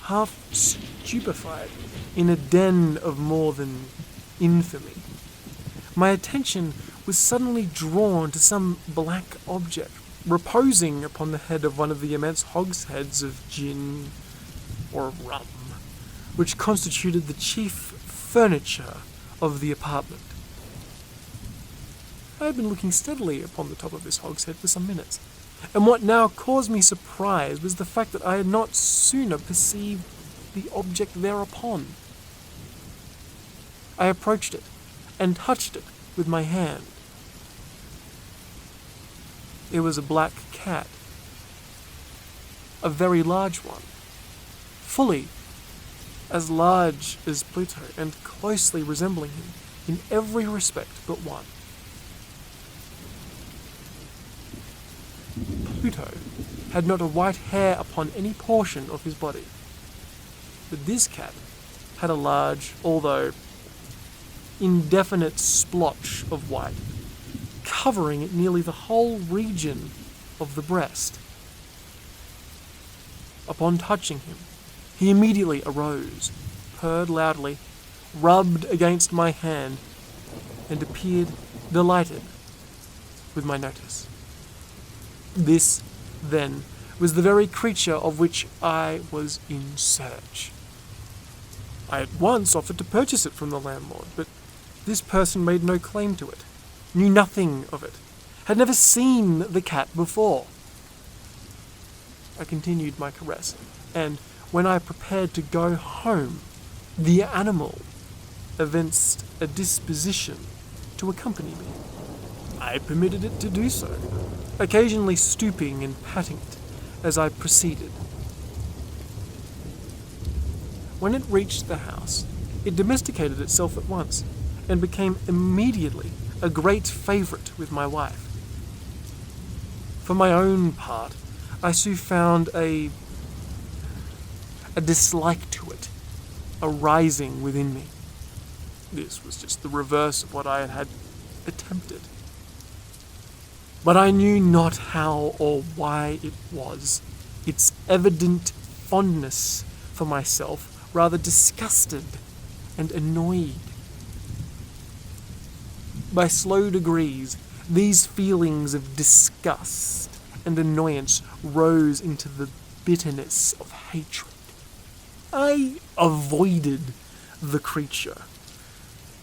half stupefied, in a den of more than infamy, my attention was suddenly drawn to some black object reposing upon the head of one of the immense hogsheads of gin or rum, which constituted the chief furniture of the apartment. I had been looking steadily upon the top of this hogshead for some minutes, and what now caused me surprise was the fact that I had not sooner perceived the object thereupon. I approached it and touched it with my hand. It was a black cat, a very large one, fully as large as Pluto and closely resembling him in every respect but one. Pluto had not a white hair upon any portion of his body, but this cat had a large, although indefinite splotch of white, covering nearly the whole region of the breast. Upon touching him, he immediately arose, purred loudly, rubbed against my hand, and appeared delighted with my notice. This, then, was the very creature of which I was in search. I at once offered to purchase it from the landlord, but this person made no claim to it, knew nothing of it, had never seen the cat before. I continued my caress, and when I prepared to go home, the animal evinced a disposition to accompany me. I permitted it to do so, occasionally stooping and patting it as I proceeded. When it reached the house, it domesticated itself at once, and became immediately a great favourite with my wife. For my own part, I soon found a dislike to it arising within me. This was just the reverse of what I had attempted. But I knew not how or why it was. Its evident fondness for myself rather disgusted and annoyed. By slow degrees, these feelings of disgust and annoyance rose into the bitterness of hatred. I avoided the creature,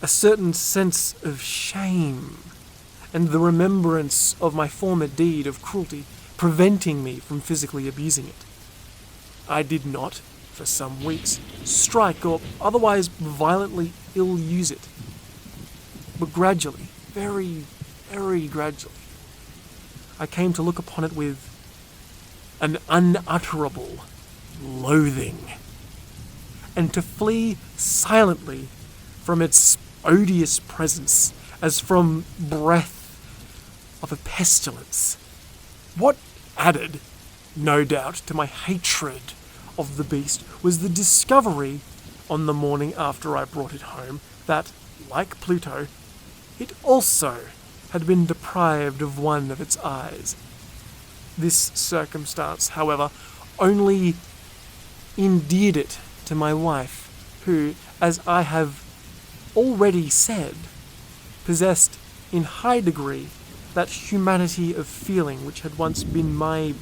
a certain sense of shame and the remembrance of my former deed of cruelty preventing me from physically abusing it. I did not, for some weeks, strike or otherwise violently ill-use it. But gradually, very, very gradually, I came to look upon it with an unutterable loathing, and to flee silently from its odious presence as from breath of a pestilence. What added, no doubt, to my hatred of the beast was the discovery, on the morning after I brought it home, that, like Pluto, it also had been deprived of one of its eyes. This circumstance, however, only endeared it to my wife, who, as I have already said, possessed in high degree that humanity of feeling which had once been my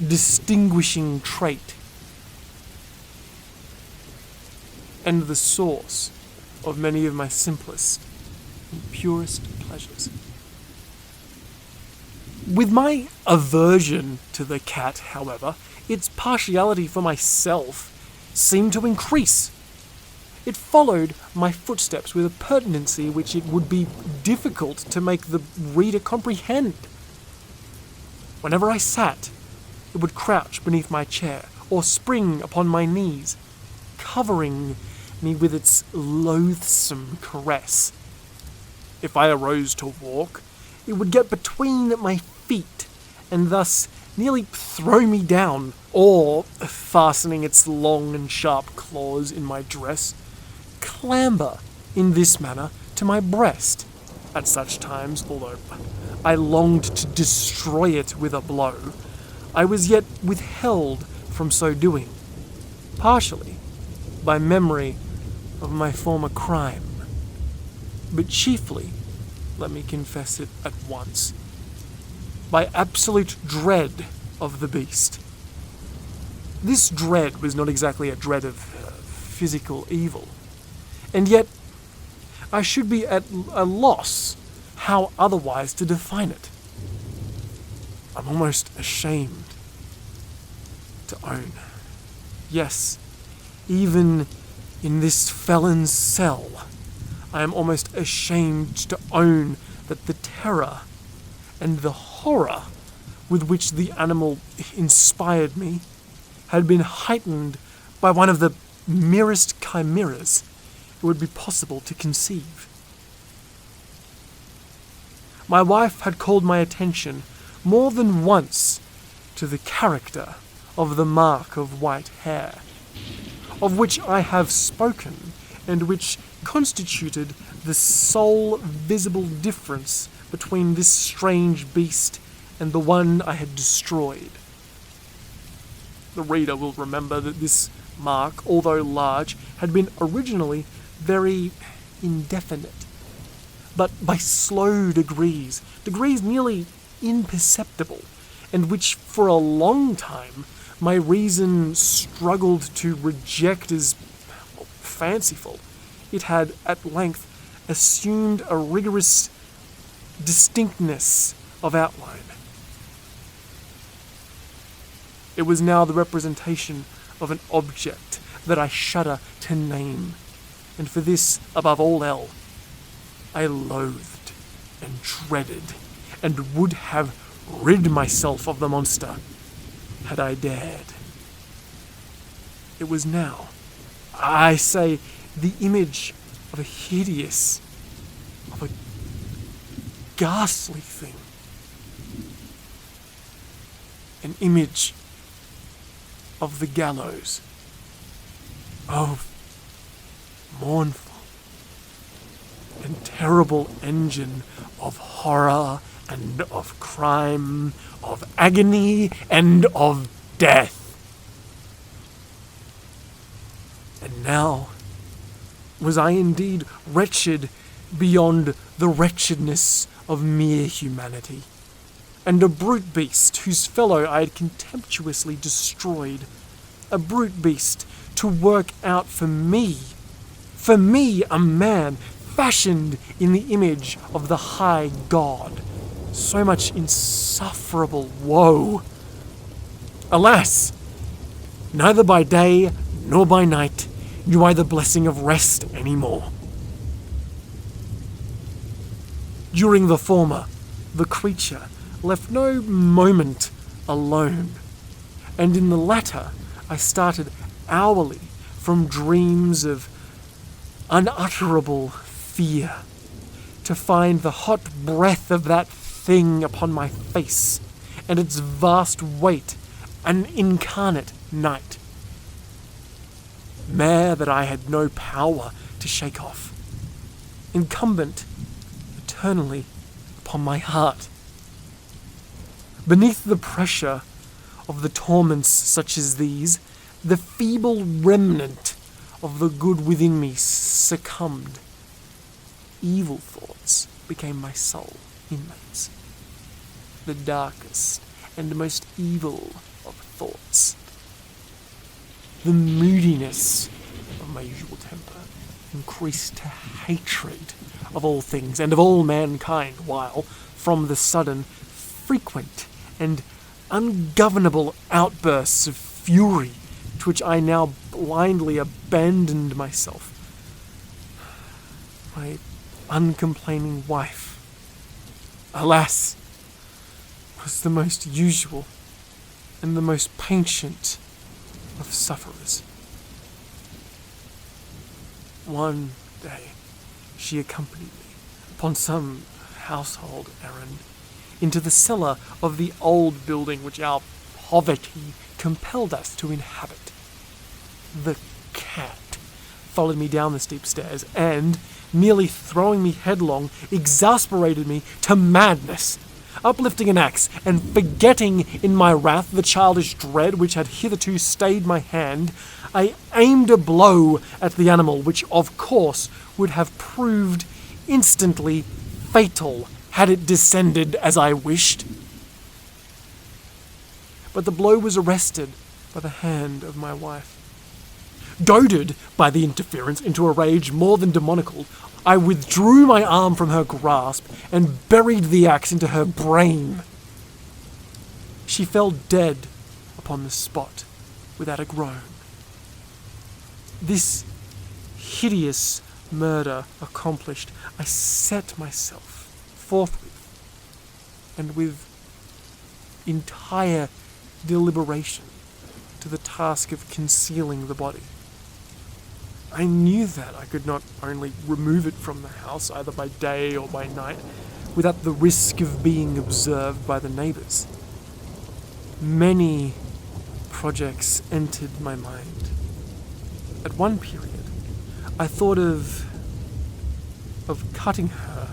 distinguishing trait, and the source of many of my simplest and purest pleasures. With my aversion to the cat, however, its partiality for myself seemed to increase. It followed my footsteps with a pertinency which it would be difficult to make the reader comprehend. Whenever I sat, it would crouch beneath my chair or spring upon my knees, covering me with its loathsome caress. If I arose to walk, it would get between my feet and thus nearly throw me down, or, fastening its long and sharp claws in my dress, clamber in this manner to my breast. At such times, although I longed to destroy it with a blow, I was yet withheld from so doing, partially by memory of my former crime, but chiefly, let me confess it at once, by absolute dread of the beast. This dread was not exactly a dread of physical evil, and yet I should be at a loss how otherwise to define it. I'm almost ashamed to own. Yes, even in this felon's cell, I am almost ashamed to own that the terror and the horror with which the animal inspired me had been heightened by one of the merest chimeras it would be possible to conceive. My wife had called my attention more than once to the character of the mark of white hair, of which I have spoken, and which constituted the sole visible difference between this strange beast and the one I had destroyed. The reader will remember that this mark, although large, had been originally very indefinite, but by slow degrees nearly imperceptible, and which for a long time my reason struggled to reject as fanciful, it had at length assumed a rigorous distinctness of outline. It was now the representation of an object that I shudder to name, and for this, above all else, I loathed and dreaded, and would have rid myself of the monster had I dared. It was now, I say, the image of a hideous, of a ghastly thing. An image of the gallows. Oh, mournful and terrible engine of horror and of crime, of agony and of death. And now, was I indeed wretched beyond the wretchedness of mere humanity, and a brute beast whose fellow I had contemptuously destroyed, a brute beast to work out for me, a man fashioned in the image of the high God, so much insufferable woe. Alas, neither by day nor by night knew I the blessing of rest any more. During the former, the creature left no moment alone, and in the latter I started hourly from dreams of unutterable fear, to find the hot breath of that thing upon my face, and its vast weight an incarnate night. Mare that I had no power to shake off, incumbent eternally upon my heart. Beneath the pressure of the torments such as these, the feeble remnant of the good within me succumbed. Evil thoughts became my sole inmates. The darkest and most evil of thoughts. The moodiness of my usual temper increased to hatred of all things and of all mankind, while, from the sudden, frequent, and ungovernable outbursts of fury to which I now blindly abandoned myself, my uncomplaining wife, alas, was the most usual and the most patient of sufferers. One day, she accompanied me, upon some household errand, into the cellar of the old building which our poverty compelled us to inhabit. The cat followed me down the steep stairs and, nearly throwing me headlong, exasperated me to madness. Uplifting an axe and forgetting in my wrath the childish dread which had hitherto stayed my hand, I aimed a blow at the animal which, of course, would have proved instantly fatal had it descended as I wished. But the blow was arrested by the hand of my wife. Goaded by the interference into a rage more than demoniacal, I withdrew my arm from her grasp and buried the axe into her brain. She fell dead upon the spot without a groan. This hideous murder accomplished, I set myself forthwith and with entire deliberation to the task of concealing the body. I knew that I could not only remove it from the house, either by day or by night, without the risk of being observed by the neighbours. Many projects entered my mind. At one period, I thought of cutting her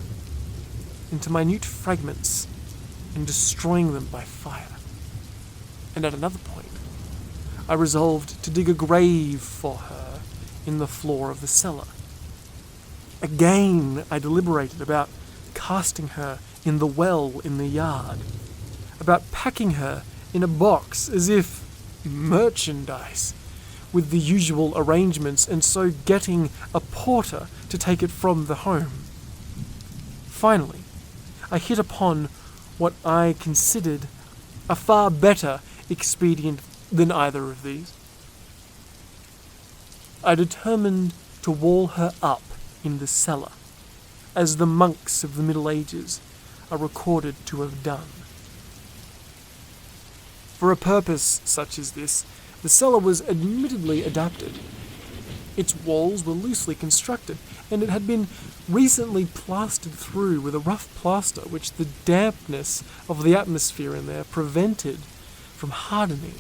into minute fragments and destroying them by fire. And at another point, I resolved to dig a grave for her in the floor of the cellar. Again, I deliberated about casting her in the well in the yard, about packing her in a box as if merchandise, with the usual arrangements, and so getting a porter to take it from the home. Finally, I hit upon what I considered a far better expedient than either of these. I determined to wall her up in the cellar, as the monks of the Middle Ages are recorded to have done. For a purpose such as this, the cellar was admittedly adapted. Its walls were loosely constructed, and it had been recently plastered through with a rough plaster which the dampness of the atmosphere in there prevented from hardening.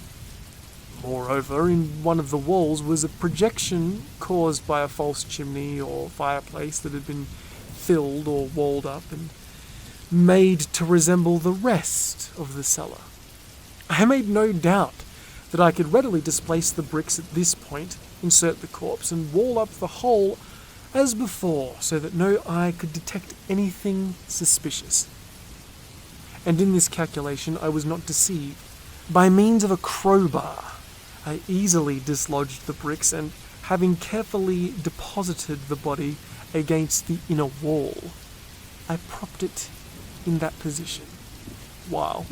Moreover, in one of the walls was a projection caused by a false chimney or fireplace that had been filled or walled up and made to resemble the rest of the cellar. I made no doubt that I could readily displace the bricks at this point, insert the corpse, and wall up the whole as before, so that no eye could detect anything suspicious. And in this calculation I was not deceived. By means of a crowbar, I easily dislodged the bricks, and having carefully deposited the body against the inner wall, I propped it in that position, while,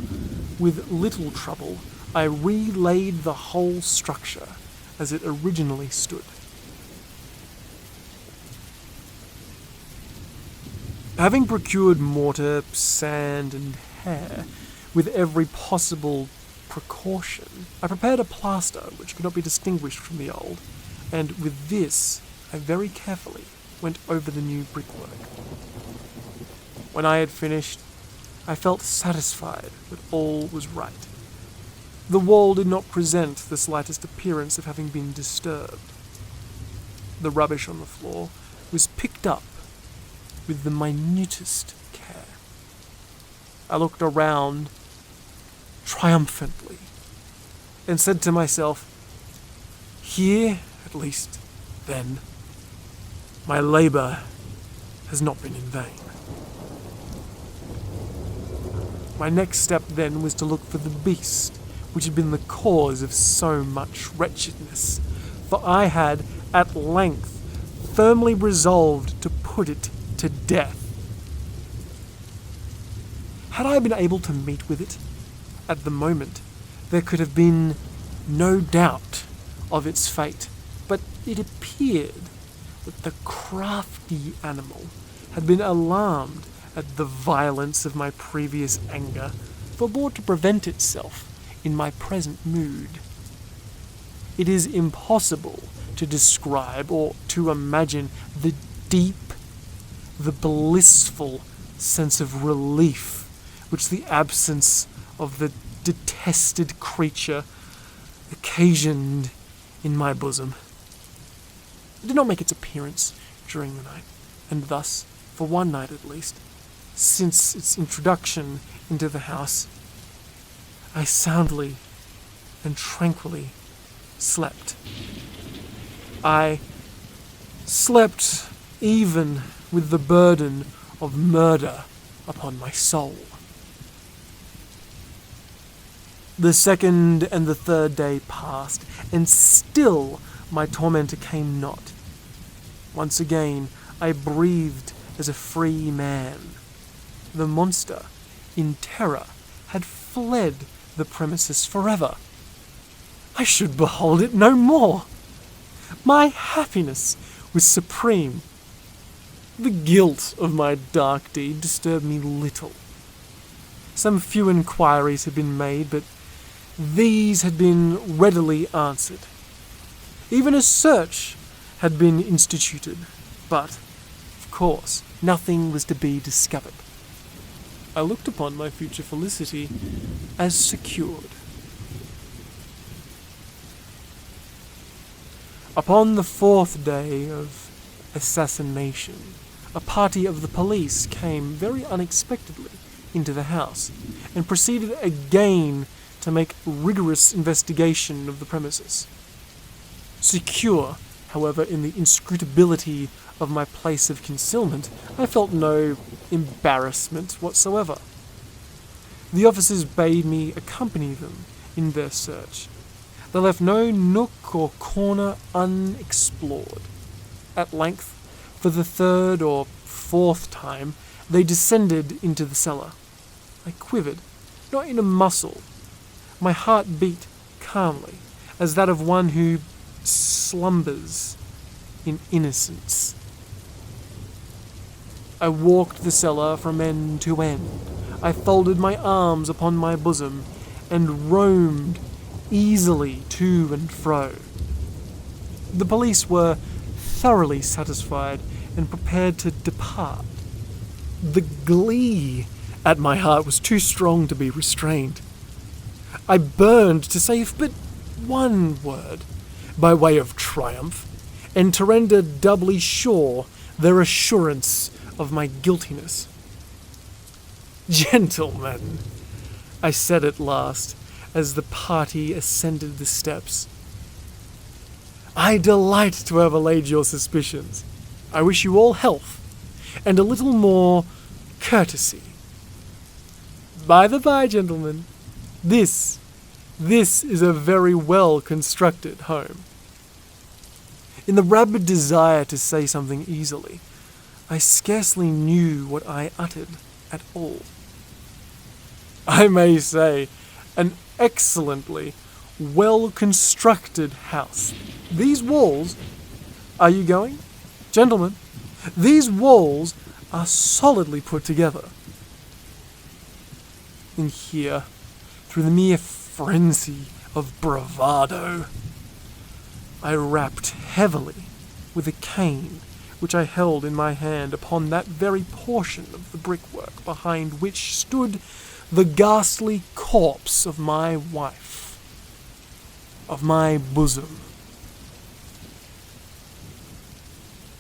with little trouble, I relaid the whole structure as it originally stood. Having procured mortar, sand, and hair with every possible precaution, I prepared a plaster which could not be distinguished from the old, and with this I very carefully went over the new brickwork. When I had finished, I felt satisfied that all was right. The wall did not present the slightest appearance of having been disturbed. The rubbish on the floor was picked up with the minutest care. I looked around triumphantly and said to myself, here, at least, then, my labour has not been in vain. My next step then was to look for the beast which had been the cause of so much wretchedness, for I had, at length, firmly resolved to put it to death. Had I been able to meet with it, at the moment, there could have been no doubt of its fate, but it appeared that the crafty animal had been alarmed at the violence of my previous anger, forbore to prevent itself in my present mood. It is impossible to describe or to imagine the deep, the blissful sense of relief which the absence of the detested creature occasioned in my bosom. It did not make its appearance during the night, and thus, for one night at least, since its introduction into the house, I soundly and tranquilly slept. I slept even with the burden of murder upon my soul. The second and the third day passed, and still my tormentor came not. Once again I breathed as a free man. The monster, in terror, had fled the premises forever. I should behold it no more. My happiness was supreme. The guilt of my dark deed disturbed me little. Some few inquiries had been made, but these had been readily answered. Even a search had been instituted, but, of course, nothing was to be discovered. I looked upon my future felicity as secured. Upon the fourth day of assassination, a party of the police came very unexpectedly into the house, and proceeded again to make rigorous investigation of the premises. Secure, however, in the inscrutability of my place of concealment, I felt no embarrassment whatsoever. The officers bade me accompany them in their search. They left no nook or corner unexplored. At length, for the third or fourth time, they descended into the cellar. I quivered, not in a muscle. My heart beat calmly, as that of one who slumbers in innocence. I walked the cellar from end to end. I folded my arms upon my bosom, and roamed easily to and fro. The police were thoroughly satisfied and prepared to depart. The glee at my heart was too strong to be restrained. I burned to say but one word by way of triumph, and to render doubly sure their assurance of my guiltiness. "Gentlemen," I said at last, as the party ascended the steps, "I delight to have allayed your suspicions. I wish you all health, and a little more courtesy. By the by, gentlemen, this is a very well-constructed home." In the rabid desire to say something easily, I scarcely knew what I uttered at all. I may say, an excellently well-constructed house. These walls... Are you going? Gentlemen, these walls are solidly put together. And here, through the mere frenzy of bravado, I rapped heavily with a cane which I held in my hand upon that very portion of the brickwork behind which stood the ghastly corpse of my wife, of my bosom.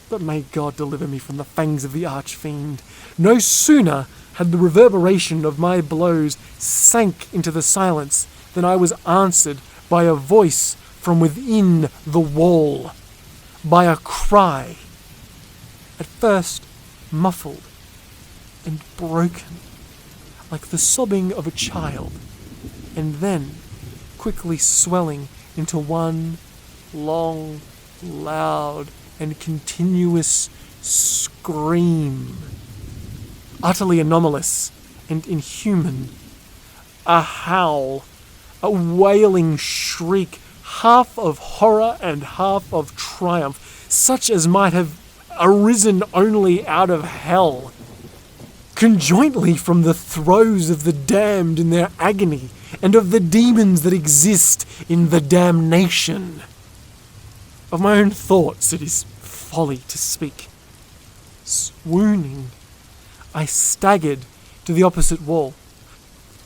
But may God deliver me from the fangs of the arch-fiend. No sooner had the reverberation of my blows sank into the silence than I was answered by a voice from within the wall, by a cry, at first muffled and broken, like the sobbing of a child, and then quickly swelling into one long, loud, and continuous scream. Utterly anomalous and inhuman. A howl, a wailing shriek, half of horror and half of triumph, such as might have arisen only out of hell, conjointly from the throes of the damned in their agony, and of the demons that exist in the damnation. Of my own thoughts it is folly to speak. Swooning, I staggered to the opposite wall.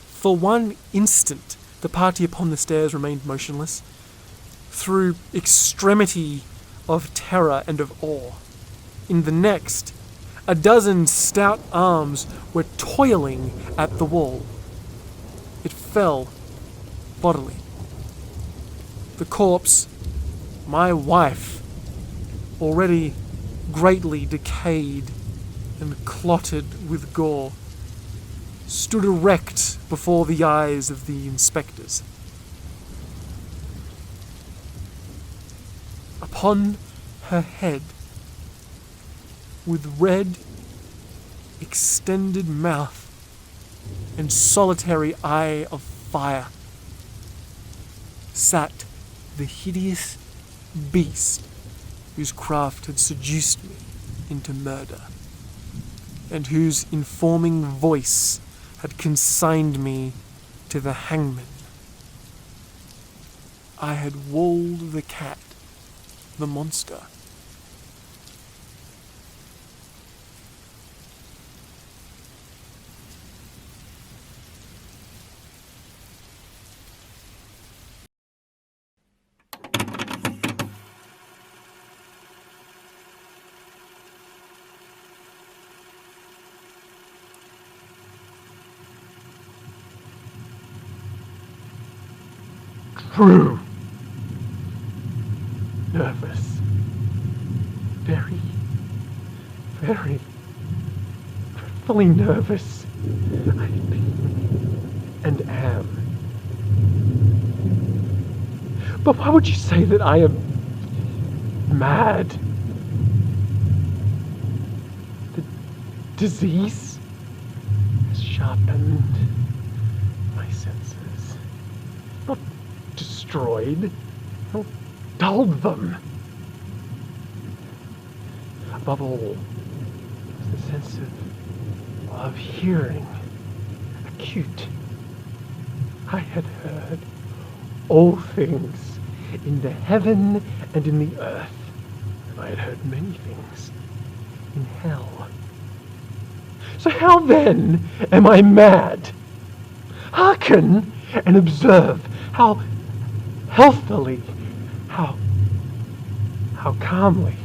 For one instant, the party upon the stairs remained motionless, through extremity of terror and of awe. In the next, a dozen stout arms were toiling at the wall. It fell bodily. The corpse, my wife, already greatly decayed and clotted with gore, stood erect before the eyes of the inspectors. Upon her head, with red, extended mouth and solitary eye of fire, sat the hideous beast whose craft had seduced me into murder, and whose informing voice had consigned me to the hangman. I had walled the cat, the monster. True. Nervous. Very, very dreadfully nervous. I've been and am. But why would you say that I am mad? The disease has sharpened my senses. Not destroyed, not dulled them. Above all, the sense of hearing, acute. I had heard all things in the heaven and in the earth, and I had heard many things in hell. So how then am I mad? Hearken and observe how healthily, how calmly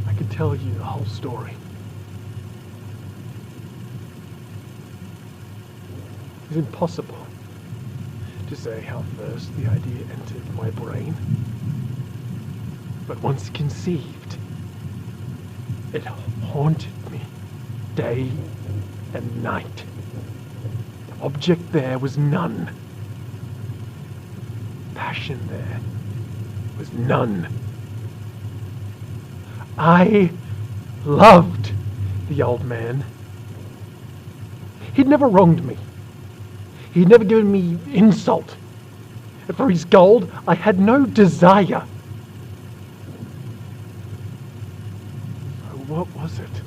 I can tell you the whole story. It's impossible to say how first the idea entered my brain, but once conceived, it haunted me day and night. The object there was none. Passion there was none. I loved the old man. He'd never wronged me. He'd never given me insult. And for his gold, I had no desire. So what was it?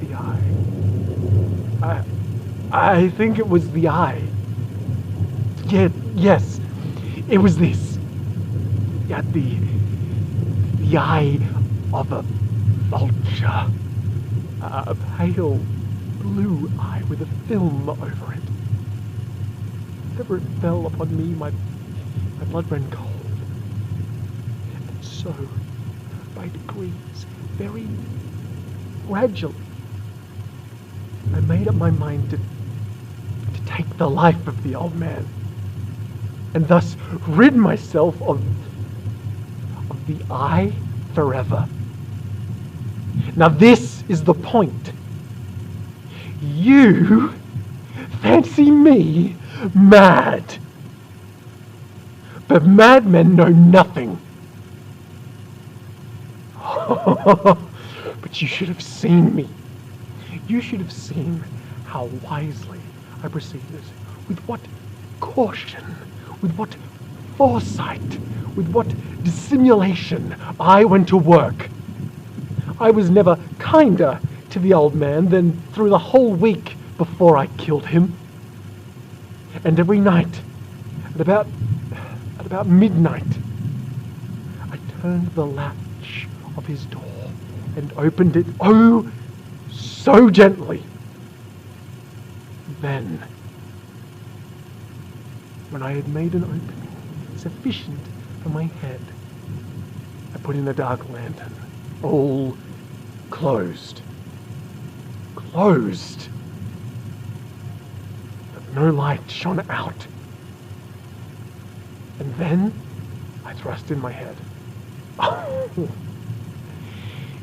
The eye. I think it was the eye. Yes, it was this. Yeah, the eye of a vulture. A pale blue eye with a film over it. Whenever it fell upon me, my blood ran cold. And so, by degrees, very gradually, I made up my mind to take the life of the old man, and thus rid myself of the eye forever. Now this is the point. You fancy me mad. But madmen know nothing. But you should have seen me. You should have seen how wisely I proceeded, with what caution, with what foresight, with what dissimulation I went to work. I was never kinder to the old man than through the whole week before I killed him. And every night, at about midnight, I turned the latch of his door and opened it, oh, so gently. Then, when I had made an opening sufficient for my head, I put in a dark lantern, all closed. Closed. But no light shone out. And then I thrust in my head.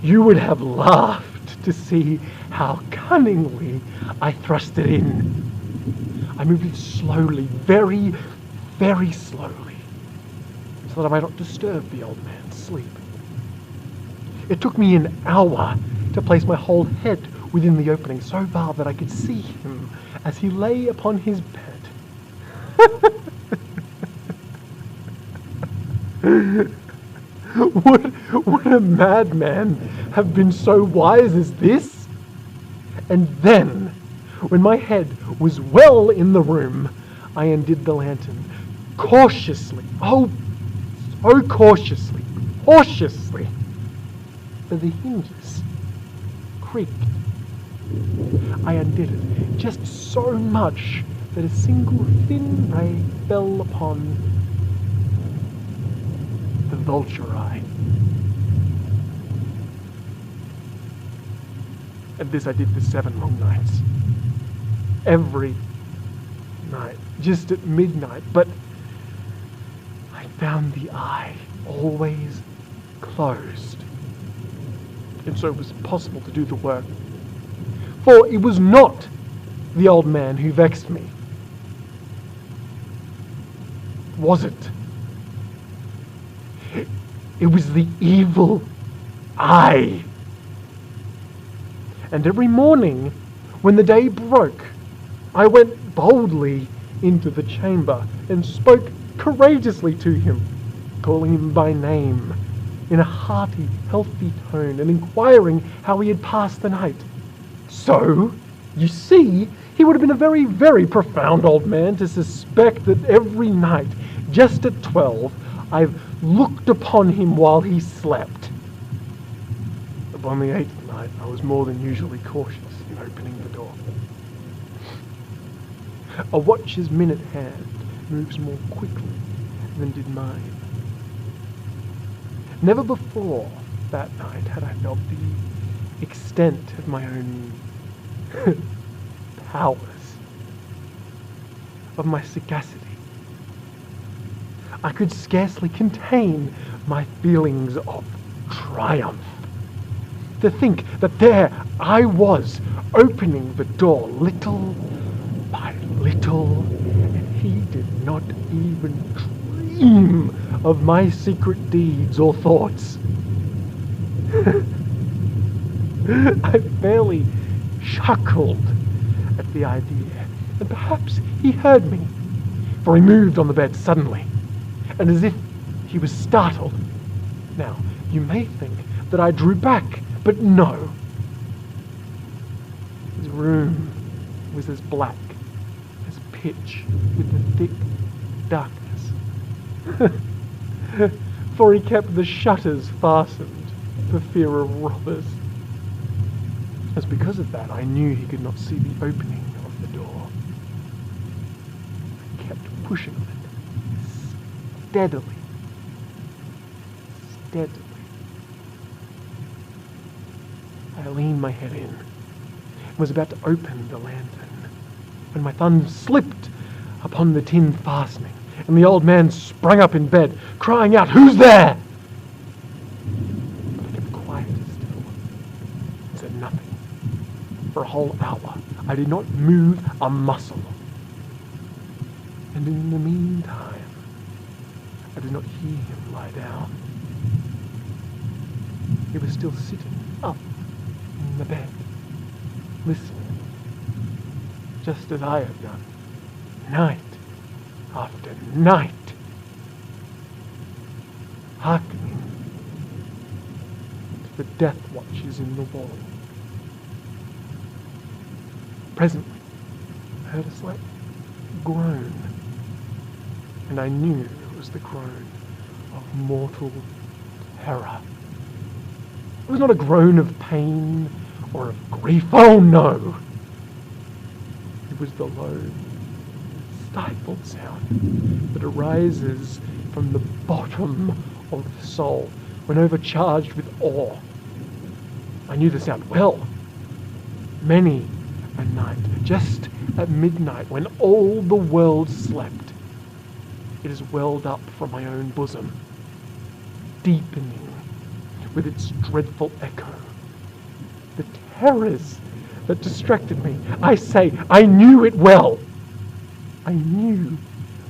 You would have laughed to see how cunningly I thrust it in. I moved it slowly, very, very slowly, so that I might not disturb the old man's sleep. It took me an hour to place my whole head within the opening, so far that I could see him as he lay upon his bed. Would a madman have been so wise as this? And then, when my head was well in the room, I undid the lantern cautiously, oh, so cautiously, for the hinges creaked. I undid it just so much that a single thin ray fell upon the vulture eye. And this I did for 7 long nights. Every night, just at midnight, but I found the eye always closed. And so it was possible to do the work. For it was not the old man who vexed me. Was it? It was the evil eye. And every morning, when the day broke, I went boldly into the chamber and spoke courageously to him, calling him by name in a hearty, healthy tone and inquiring how he had passed the night. So, you see, he would have been a very, very profound old man to suspect that every night, just at 12, I've looked upon him while he slept. Upon the 8th night, I was more than usually cautious in opening the door. A watch's minute hand moves more quickly than did mine. Never before that night had I felt the extent of my own powers, of my sagacity. I could scarcely contain my feelings of triumph. To think that there I was, opening the door little by little, and he did not even dream of my secret deeds or thoughts. I fairly chuckled at the idea, and perhaps he heard me, for he moved on the bed suddenly, and as if he was startled. Now, you may think that I drew back, but no. His room was as black as pitch with the thick darkness. For he kept the shutters fastened for fear of robbers. As because of that, I knew he could not see the opening of the door. I kept pushing on it steadily. I leaned my head in and was about to open the lantern when my thumb slipped upon the tin fastening, and the old man sprang up in bed, crying out, "Who's there?" But I kept quiet still and said nothing. For a whole hour I did not move a muscle. And in the meantime, I did not hear him lie down. He was still sitting up in the bed, listening, just as I had done, night after night, hearkening to the death watches in the wall. Presently, I heard a slight groan, and I knew it was the groan of mortal terror. It was not a groan of pain or of grief. Oh no! It was the low, stifled sound that arises from the bottom of the soul when overcharged with awe. I knew the sound well. Many a night, just at midnight, when all the world slept, it has welled up from my own bosom, deepening with its dreadful echo. The terrors that distracted me, I say, I knew it well. I knew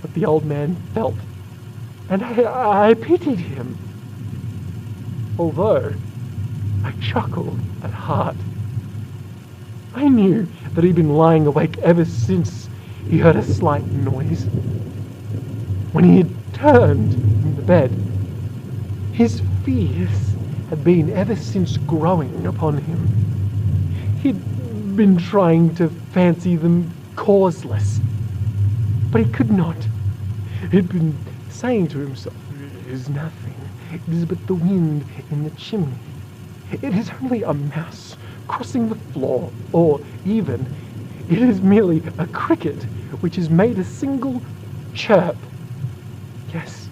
what the old man felt, and I pitied him, although I chuckled at heart. I knew that he'd been lying awake ever since he heard a slight noise. When he had turned in the bed, his fears had been ever since growing upon him. He'd been trying to fancy them causeless, but he could not. He'd been saying to himself, "It is nothing. It is but the wind in the chimney. It is only a mouse crossing the floor, or even, it is merely a cricket which has made a single chirp." Yes,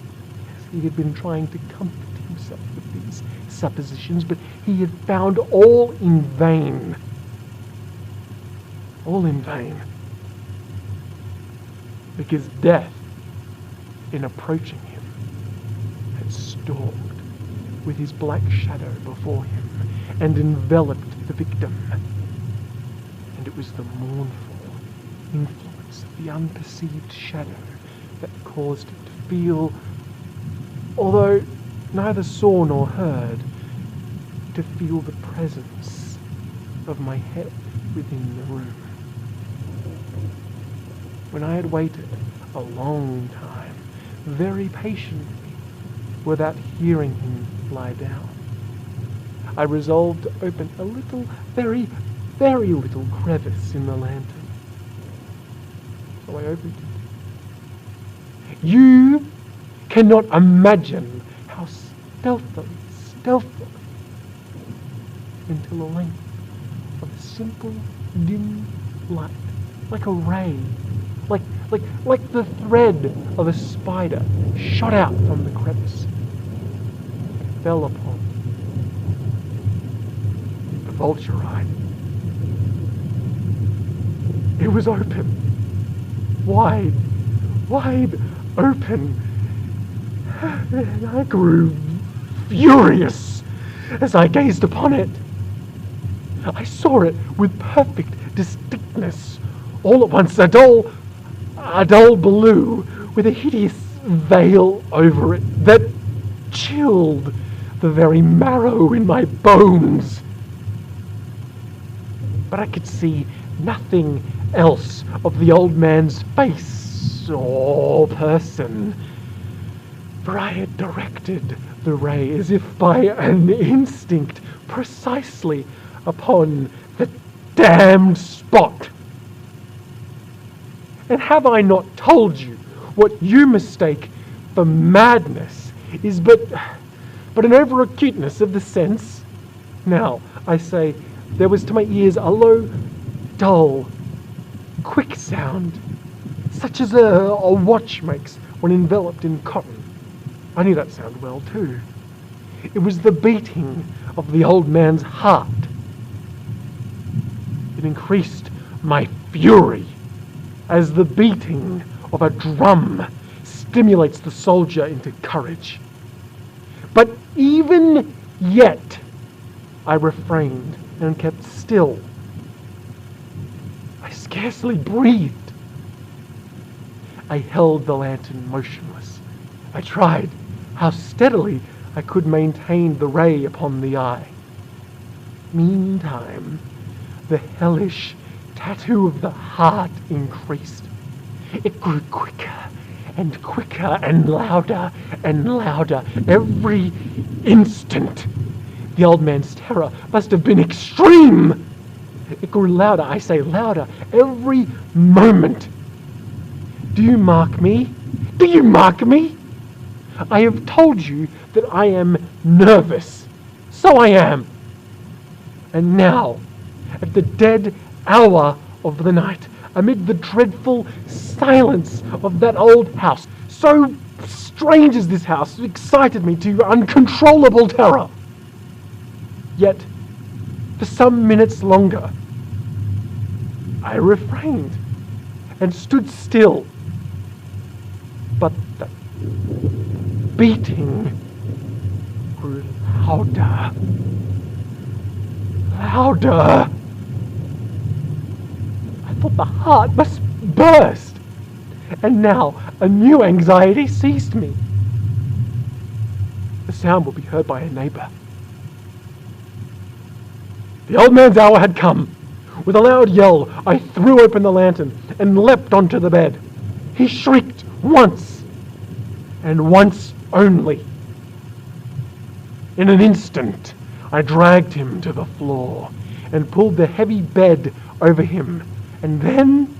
he had been trying to comfort himself with these suppositions, but he had found all in vain. All in vain. Because death, in approaching him, had stalked with his black shadow before him and enveloped the victim. And it was the mournful influence of the unperceived shadow that caused it to feel, although neither saw nor heard, to feel the presence of my head within the room. When I had waited a long time, very patiently, without hearing him lie down, I resolved to open a little, very, very little crevice in the lantern. So I opened it. You cannot imagine how stealthily, until a length of a simple, dim light, like a ray, like the thread of a spider, shot out from the crevice, fell upon the vulture eye. It was open, wide open, and I grew furious as I gazed upon it. I saw it with perfect distinctness. All at once, a dull blue with a hideous veil over it that chilled the very marrow in my bones. But I could see nothing else of the old man's face or person, for I had directed the ray as if by an instinct precisely upon the damned spot. And have I not told you what you mistake for madness is but an over-acuteness of the sense? Now, I say, there was to my ears a low, dull, quick sound, such as a watch makes when enveloped in cotton. I knew that sound well, too. It was the beating of the old man's heart. It increased my fury, as the beating of a drum stimulates the soldier into courage. But even yet, I refrained and kept still. scarcely breathed. I held the lantern motionless. I tried how steadily I could maintain the ray upon the eye. Meantime, the hellish tattoo of the heart increased. It grew quicker and quicker and louder every instant. The old man's terror must have been extreme. It grew louder, I say louder, every moment. Do you mark me? Do you mark me? I have told you that I am nervous. So I am. And now, at the dead hour of the night, amid the dreadful silence of that old house, so strange as this house excited me to uncontrollable terror. Yet, for some minutes longer, I refrained and stood still. But the beating grew louder. I thought the heart must burst. And now a new anxiety seized me. The sound will be heard by a neighbour. The old man's hour had come. With a loud yell, I threw open the lantern and leapt onto the bed. He shrieked once, and once only. In an instant, I dragged him to the floor and pulled the heavy bed over him, and then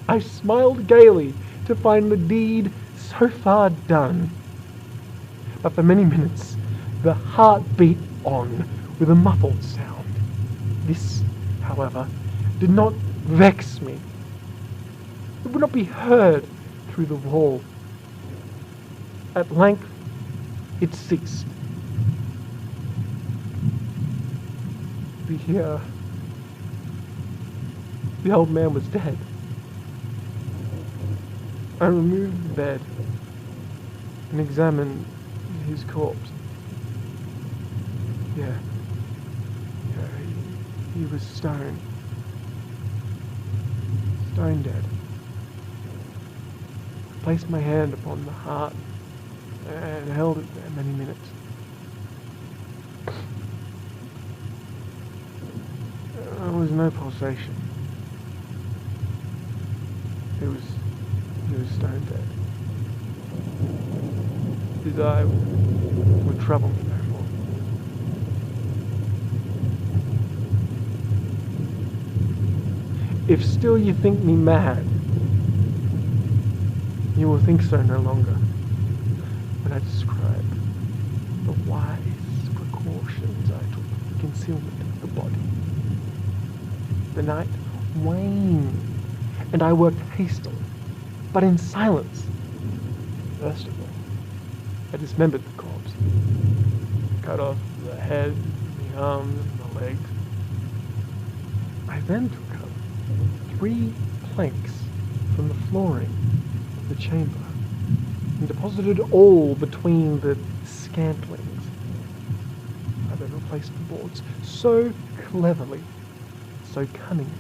I smiled gaily to find the deed so far done. But for many minutes, the heart beat on with a muffled sound. This, however, did not vex me. It would not be heard through the wall. At length, it ceased. The old man was dead. I removed the bed and examined his corpse. Yeah, he was stone dead. I placed my hand upon the heart and held it there many minutes. There was no pulsation. He was stone dead. His eye would trouble me no more. If still you think me mad, you will think so no longer when I describe the wise precautions I took for concealment of the body. The night waned, and I worked hastily, but in silence. First of all, I dismembered the corpse, cut off the head, the arms, and the legs. I then took up 3 planks from the flooring of the chamber and deposited all between the scantlings. I then replaced the boards so cleverly, so cunningly,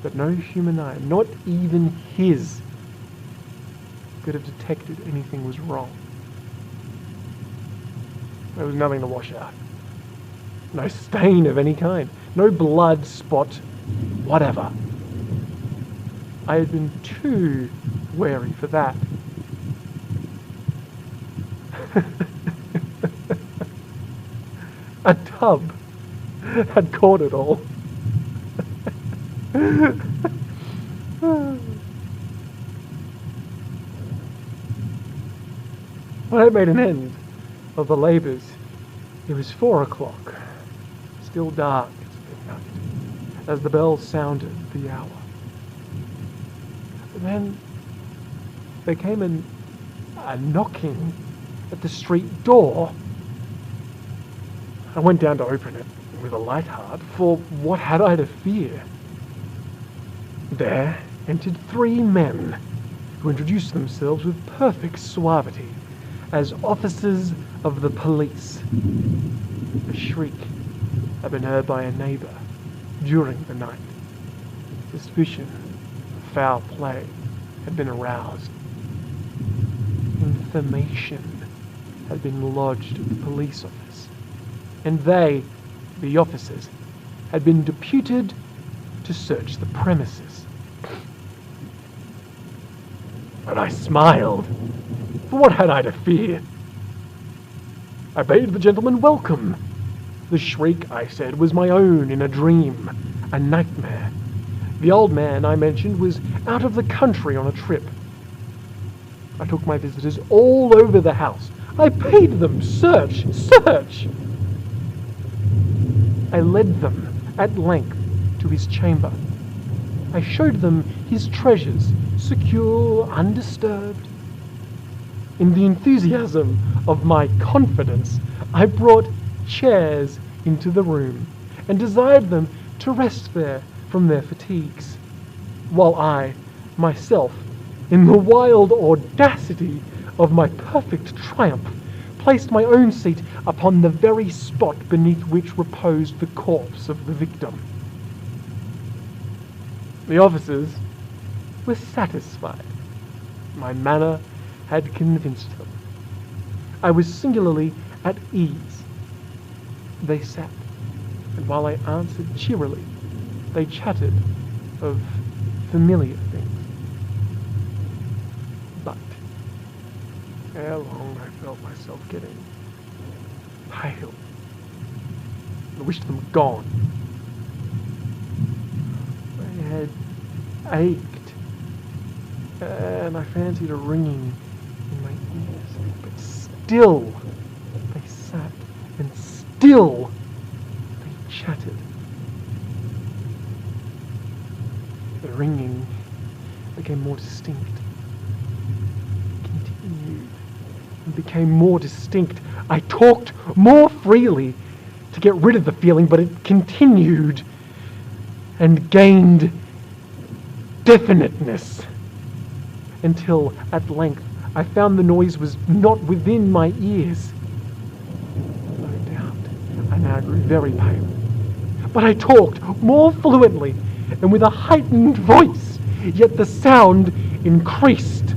that no human eye, not even his, could have detected anything was wrong. There was nothing to wash out. No stain of any kind. No blood spot, whatever. I had been too wary for that. A tub had caught it all. When I made an end of the labours, it was 4 o'clock, still dark as midnight, as the bell sounded the hour. But then there came a knocking at the street door. I went down to open it with a light heart, for what had I to fear? There entered 3 men who introduced themselves with perfect suavity as officers of the police. A shriek had been heard by a neighbour, during the night. Suspicion of foul play had been aroused. Information had been lodged at the police office, and they, the officers, had been deputed to search the premises. But I smiled, for what had I to fear? I bade the gentleman welcome. The shriek, I said, was my own in a dream, a nightmare. The old man I mentioned was out of the country on a trip. I took my visitors all over the house. I bade them search. I led them at length to his chamber. I showed them his treasures, secure, undisturbed. In the enthusiasm of my confidence, I brought chairs into the room and desired them to rest there from their fatigues, while I, myself, in the wild audacity of my perfect triumph, placed my own seat upon the very spot beneath which reposed the corpse of the victim. The officers were satisfied. My manner had convinced them. I was singularly at ease. They sat, and while I answered cheerily, they chatted of familiar things. But ere long I felt myself getting pale. I wished them gone. My head ached, and I fancied a ringing in my ears. But still they sat, and still they chatted. The ringing became more distinct, continued, and became more distinct. I talked more freely to get rid of the feeling, but it continued and gained definiteness until at length I found the noise was not within my ears. No doubt I now grew very pale, but I talked more fluently and with a heightened voice, yet the sound increased.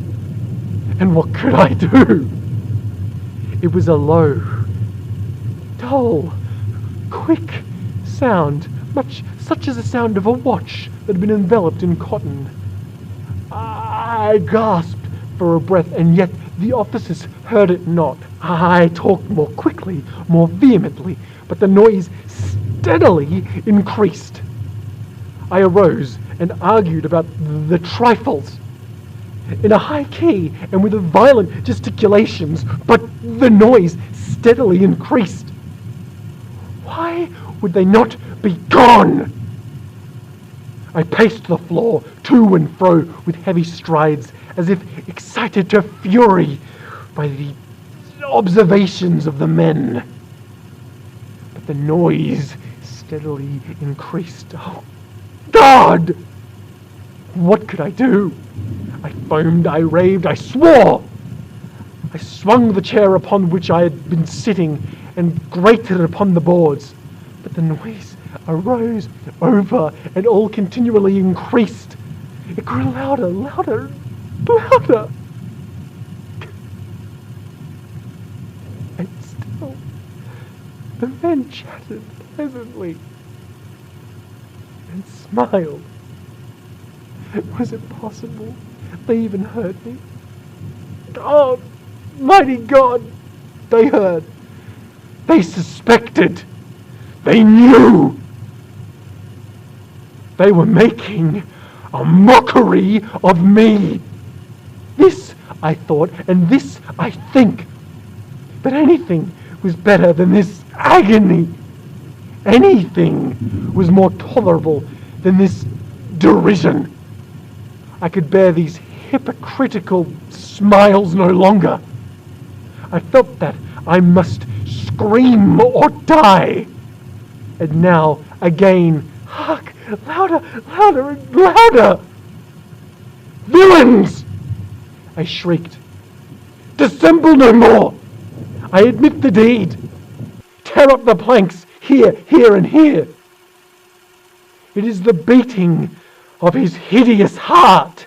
And what could I do? It was a low, dull, quick sound, much such as the sound of a watch that had been enveloped in cotton. I gasped for a breath, and yet the officers heard it not. I talked more quickly, more vehemently, but the noise steadily increased. I arose and argued about the trifles in a high key and with violent gesticulations, but the noise steadily increased. Why would they not be gone? I paced the floor to and fro with heavy strides, as if excited to fury by the observations of the men. But the noise steadily increased. Oh, God! What could I do? I foamed, I raved, I swore! I swung the chair upon which I had been sitting and grated upon the boards. But the noise arose over and all continually increased. It grew louder, louder, louder. And still, the men chatted pleasantly and smiled. Was it possible they even heard me? Oh, mighty God! They heard. They suspected. They knew. They were making a mockery of me. This I thought, and this I think. But anything was better than this agony. Anything was more tolerable than this derision. I could bear these hypocritical smiles no longer. I felt that I must scream or die. And now, again, hark, louder, louder, and louder! Villains! I shrieked. Dissemble no more! I admit the deed. Tear up the planks, here, here, and here. It is the beating of his hideous heart.